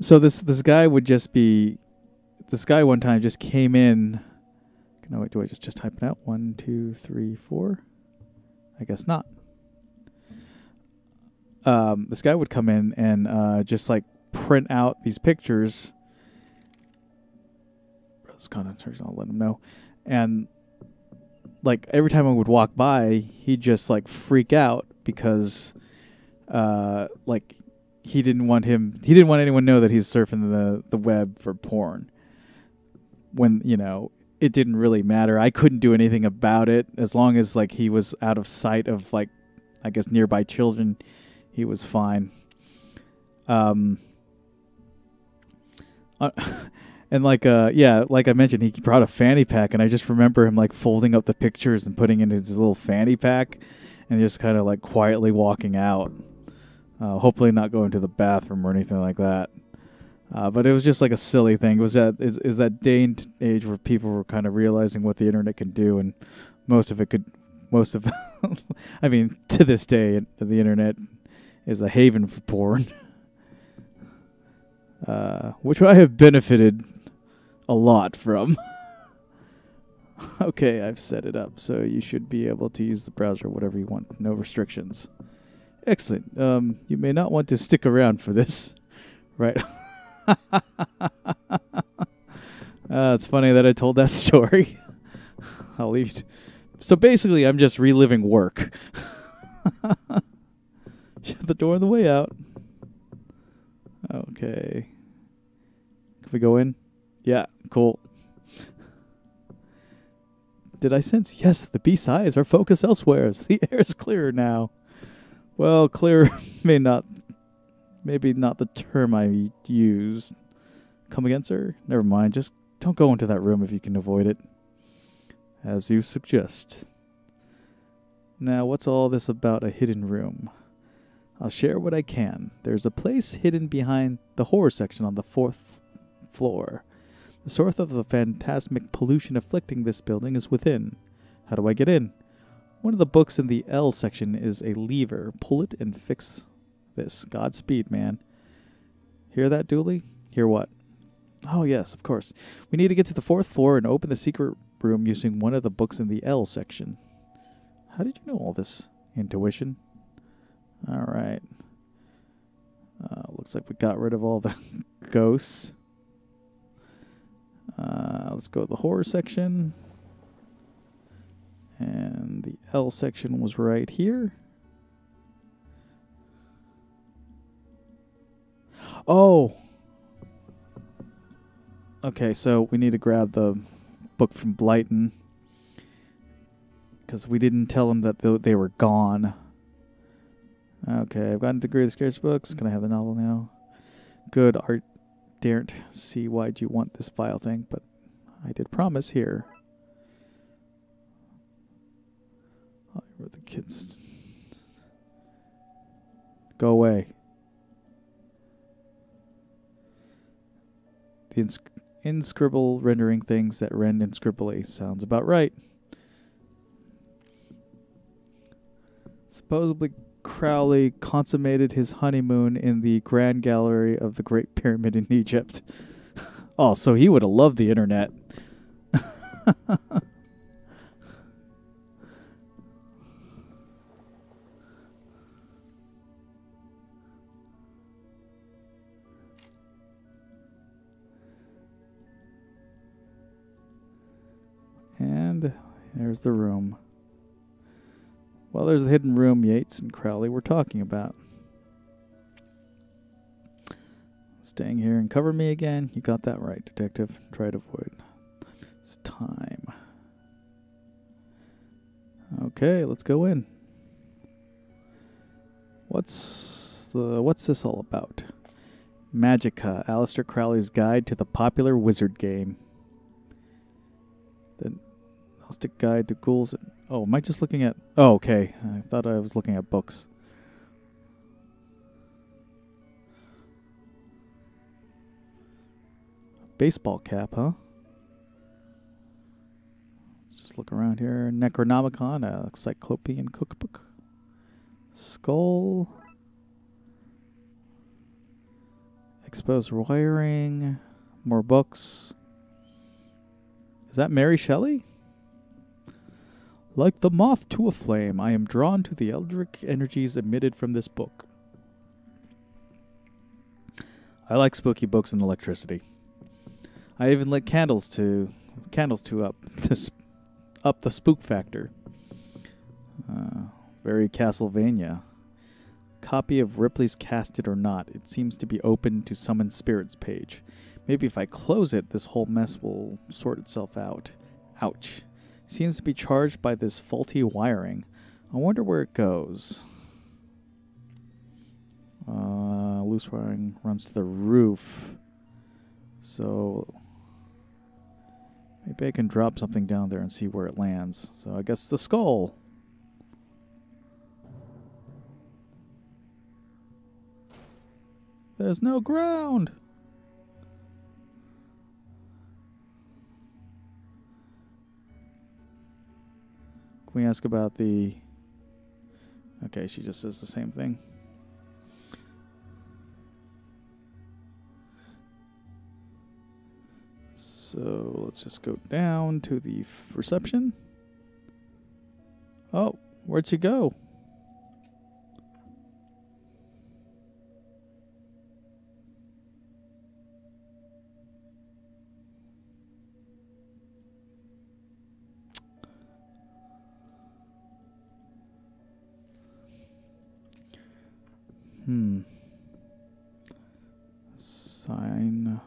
So this guy would just be... This guy one time just came in... No, wait, do I just type it out? 1, 2, 3, 4? I guess not. This guy would come in and just like print out these pictures. I'll let him know. And like every time I would walk by, he'd just like freak out because like he didn't want anyone to know that he's surfing the web for porn. When, it didn't really matter. I couldn't do anything about it as long as like he was out of sight of like, I guess, nearby children. He was fine. And like I mentioned, he brought a fanny pack, and I just remember him like folding up the pictures and putting it in his little fanny pack, and just kind of like quietly walking out. Hopefully not going to the bathroom or anything like that. But it was just like a silly thing. It was that day and age where people were kind of realizing what the internet can do, and I mean, to this day, the internet is a haven for porn, which I have benefited a lot from. Okay, I've set it up, so you should be able to use the browser whatever you want, no restrictions. Excellent. You may not want to stick around for this, right? It's funny that I told that story. I'll leave So basically, I'm just reliving work. Shut the door on the way out. Okay. Can we go in? Yeah, cool. Did I sense? Yes, the beast's eyes are focused elsewhere. The air is clearer now. Well, clear maybe not the term I used. Come again, sir? Never mind. Just don't go into that room if you can avoid it. As you suggest. Now, what's all this about a hidden room? I'll share what I can. There's a place hidden behind the horror section on the 4th floor. The source of the phantasmic pollution afflicting this building is within. How do I get in? One of the books in the L section is a lever. Pull it and fix this. Godspeed, man. Hear that, Dooley? Hear what? Oh, yes, of course. We need to get to the 4th floor and open the secret room using one of the books in the L section. How did you know all this? Intuition? All right. Looks like we got rid of all the ghosts. Let's go to the horror section. And the L section was right here. Oh! Okay, so we need to grab the book from Blyton. Because we didn't tell them that they were gone. Okay, I've gotten a degree of the scarce books. Can I have the novel now? Good. Art daren't see why'd you want this file thing, but I did promise here. Where the kids go away. The inscribble rendering things that rend inscribably. Sounds about right. Supposedly Crowley consummated his honeymoon in the Grand Gallery of the Great Pyramid in Egypt. Oh, so he would have loved the internet. And there's the room. Well, there's the hidden room Yates and Crowley were talking about. Staying here and cover me again? You got that right, detective. Try to avoid. It's time. Okay, let's go in. What's this all about? Magica, Aleister Crowley's guide to the popular wizard game. The Gnostic guide to ghouls. Oh, am I just looking at... Oh, okay. I thought I was looking at books. Baseball cap, huh? Let's just look around here. Necronomicon, a Cyclopean cookbook. Skull. Exposed wiring. More books. Is that Mary Shelley? Like the moth to a flame, I am drawn to the eldritch energies emitted from this book. I like spooky books and electricity. I even lit candles to up the spook factor. Very Castlevania. Copy of Ripley's Cast It or Not. It seems to be open to summon spirits page. Maybe if I close it, this whole mess will sort itself out. Ouch. Seems to be charged by this faulty wiring. I wonder where it goes. Loose wiring runs to the roof. So maybe I can drop something down there and see where it lands. So I guess the skull. There's no ground. Can we ask about the... Okay, she just says the same thing. So let's just go down to the reception. Oh, where'd she go? Sign.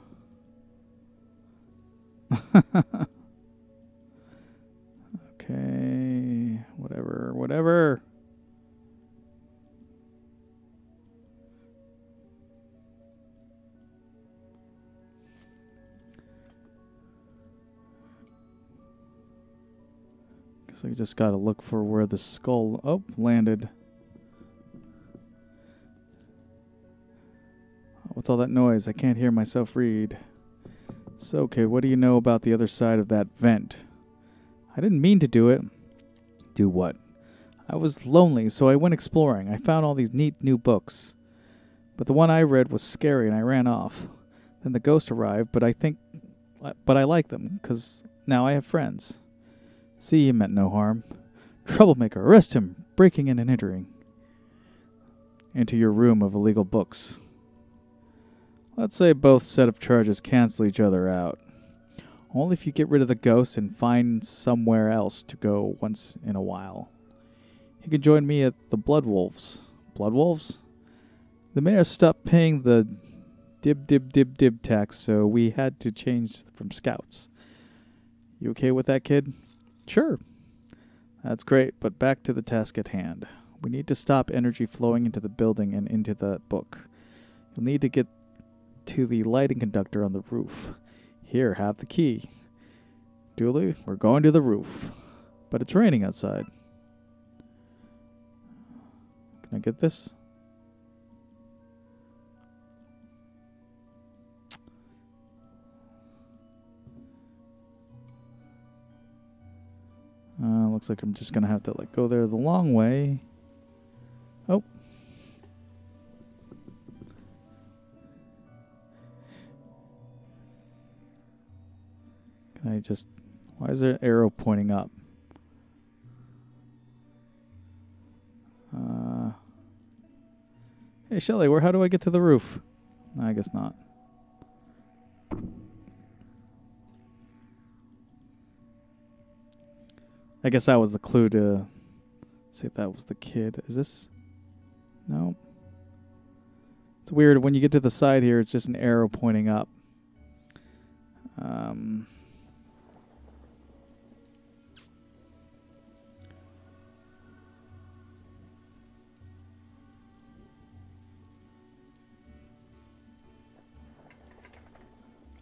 Okay. Whatever. Guess I just gotta look for where the skull... Oh, landed. What's all that noise? I can't hear myself read. So, kid, what do you know about the other side of that vent? I didn't mean to do it. Do what? I was lonely, so I went exploring. I found all these neat new books. But the one I read was scary, and I ran off. Then the ghost arrived, but I like them, because now I have friends. See, he meant no harm. Troublemaker, arrest him! Breaking in and entering into your room of illegal books. Let's say both set of charges cancel each other out. Only if you get rid of the ghost and find somewhere else to go once in a while. You can join me at the Blood Wolves. Blood Wolves? The mayor stopped paying the dib tax, so we had to change from scouts. You okay with that, kid? Sure. That's great, but back to the task at hand. We need to stop energy flowing into the building and into the book. You'll need to get to the lighting conductor on the roof. Here, have the key. Dooley, we're going to the roof. But it's raining outside. Can I get this? Looks like I'm just going to have to go there the long way. Oh. Can I just... Why is there an arrow pointing up? Hey, Shelly, how do I get to the roof? No, I guess not. I guess that was the clue to see if that was the kid. Is this? No. It's weird. When you get to the side here, it's just an arrow pointing up.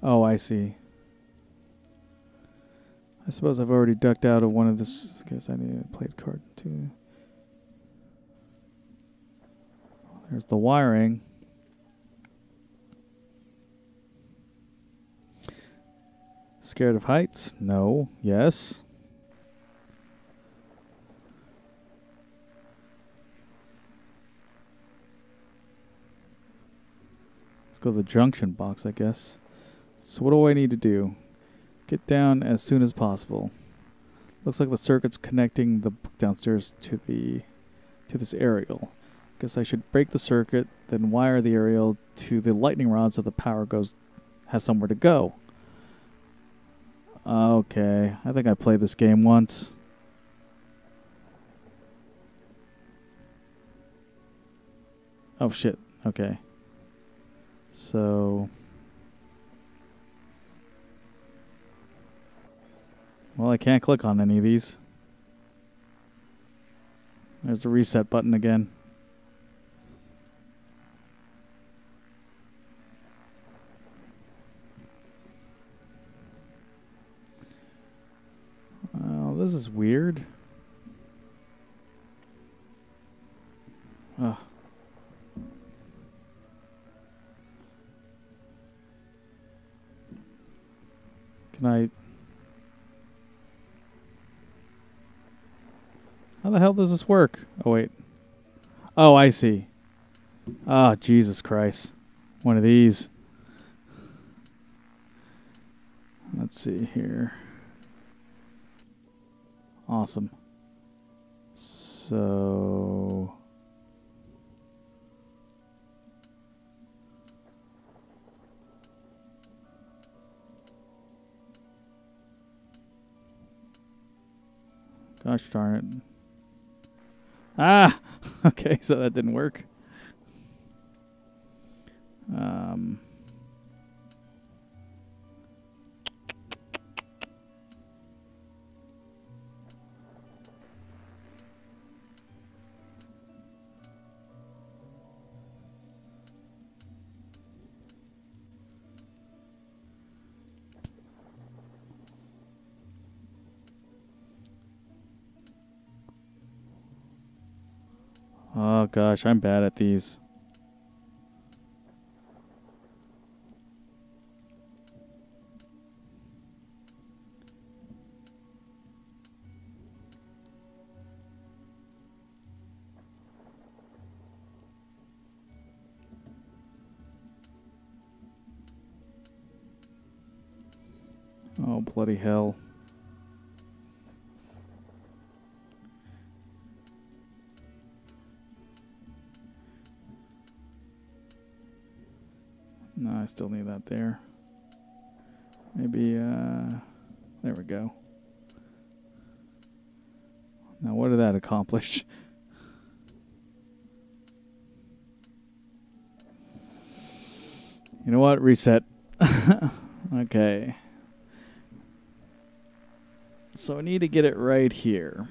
Oh, I see. I suppose I've already ducked out of one of this. Guess I need to play a card too. There's the wiring. Scared of heights? No. Yes. Let's go to the junction box, I guess. So what do I need to do? Get down as soon as possible. Looks like the circuit's connecting the book downstairs to this aerial. Guess I should break the circuit, then wire the aerial to the lightning rod so the power has somewhere to go. Okay, I think I played this game once. Oh shit, okay. So... Well, I can't click on any of these. There's the reset button again. Oh, this is weird. Ugh. Can I... How the hell does this work? Oh, wait. Oh, I see. Ah, Jesus Christ. One of these. Let's see here. Awesome. So... Gosh darn it. Ah! Okay, so that didn't work. Oh gosh, I'm bad at these. Oh, bloody hell. No, I still need that there. Maybe, there we go. Now, what did that accomplish? You know what? Reset. Okay. So I need to get it right here.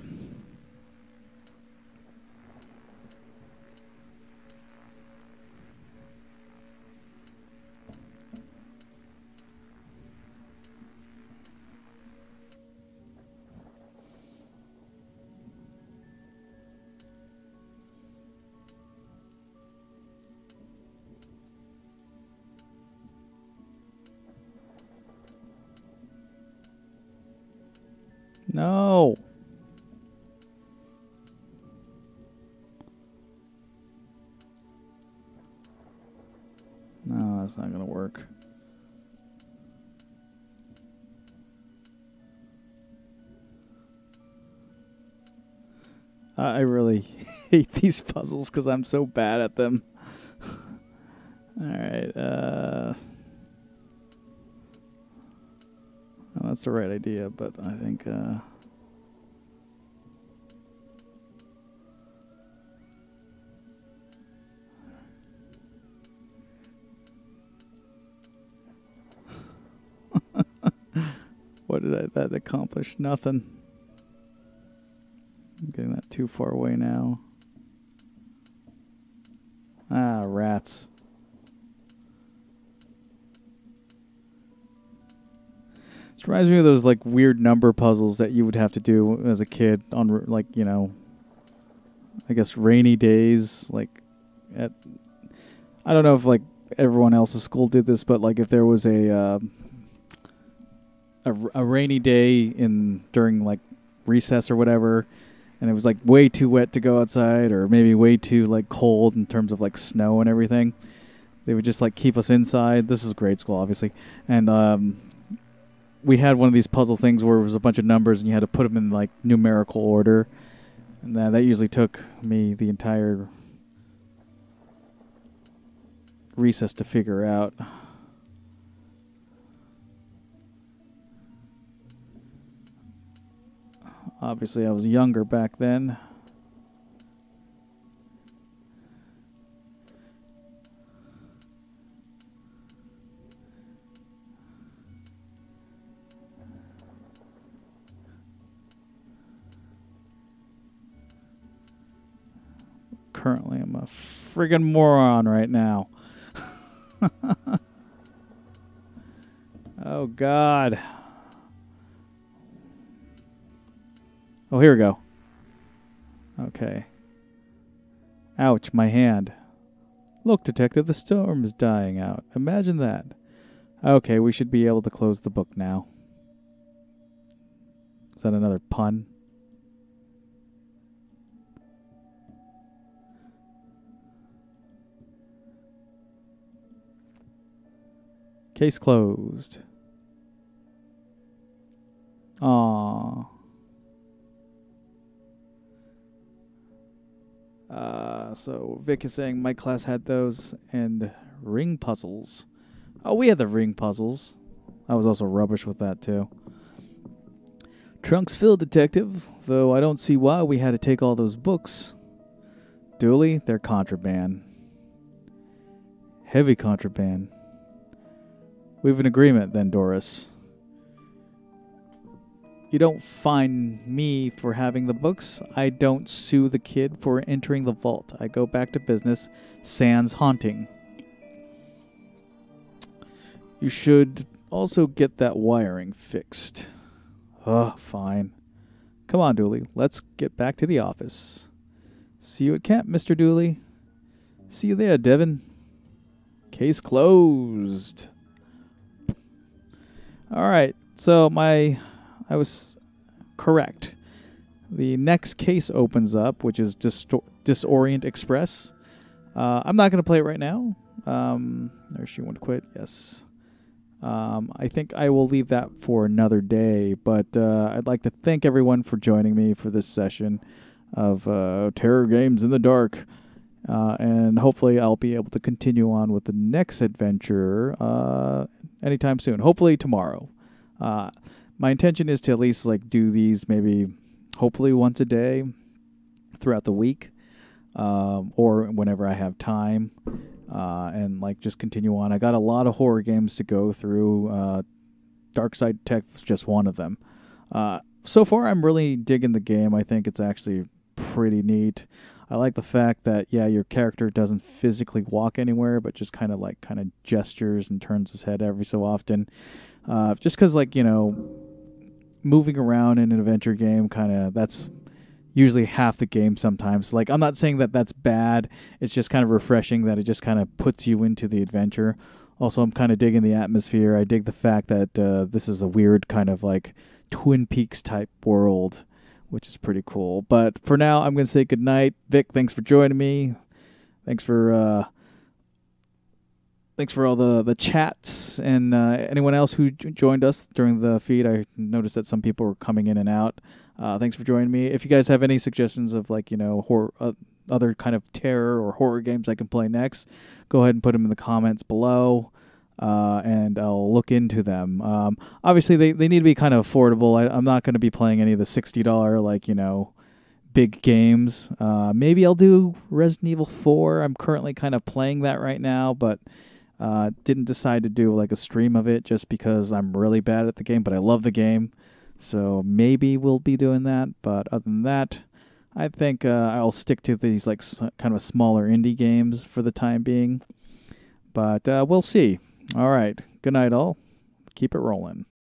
No. No, that's not going to work. I really hate these puzzles because I'm so bad at them. Alright, well, that's the right idea, but I think, what did that accomplish? Nothing. I'm getting that too far away now. Ah, rats. This reminds me of those like weird number puzzles that you would have to do as a kid on like, you know, I guess rainy days. Like at, I don't know if like everyone else's school did this, but like if there was a rainy day during like recess or whatever, and it was like way too wet to go outside, or maybe way too like cold in terms of like snow and everything, they would just like keep us inside. This is grade school, obviously, and we had one of these puzzle things where it was a bunch of numbers and you had to put them in like numerical order, and that usually took me the entire recess to figure out. Obviously, I was younger back then. Currently, I'm a friggin' moron right now. Oh, God. Oh, here we go. Okay. Ouch, my hand. Look, Detective, the storm is dying out. Imagine that. Okay, we should be able to close the book now. Is that another pun? Case closed. Aww. So Vic is saying my class had those and ring puzzles. Oh, we had the ring puzzles. I was also rubbish with that too. Trunks filled, Detective, though I don't see why we had to take all those books. Dooley, they're contraband. Heavy contraband. We have an agreement then, Doris. You don't fine me for having the books. I don't sue the kid for entering the vault. I go back to business, sans haunting. You should also get that wiring fixed. Fine. Come on, Dooley. Let's get back to the office. See you at camp, Mr. Dooley. See you there, Devin. Case closed. All right. So I was correct. The next case opens up, which is Disorient Express. I'm not going to play it right now. Or she want to quit? Yes. I think I will leave that for another day, but I'd like to thank everyone for joining me for this session of Terror Games in the Dark. And hopefully I'll be able to continue on with the next adventure anytime soon. Hopefully tomorrow. My intention is to at least do these maybe hopefully once a day throughout the week, or whenever I have time, and just continue on. I got a lot of horror games to go through. Darkside Detective is just one of them. So far, I'm really digging the game. I think it's actually pretty neat. I like the fact that your character doesn't physically walk anywhere, but just kind of gestures and turns his head every so often. Just because moving around in an adventure game, that's usually half the game sometimes. I'm not saying that that's bad. It's just kind of refreshing that it just kind of puts you into the adventure. Also, I'm kind of digging the atmosphere. I dig the fact that this is a weird kind of Twin Peaks type world, which is pretty cool. But for now, I'm going to say goodnight. Vic, thanks for joining me. Thanks for all the chats, and anyone else who joined us during the feed. I noticed that some people were coming in and out. Thanks for joining me. If you guys have any suggestions of horror, other kind of terror or horror games I can play next, go ahead and put them in the comments below. And I'll look into them. Obviously, they need to be kind of affordable. I'm not going to be playing any of the $60 big games. Maybe I'll do Resident Evil 4. I'm currently kind of playing that right now, but didn't decide to do a stream of it just because I'm really bad at the game, but I love the game. So maybe we'll be doing that. But other than that, I think I'll stick to these kind of smaller indie games for the time being. But we'll see. All right. Good night, all. Keep it rolling.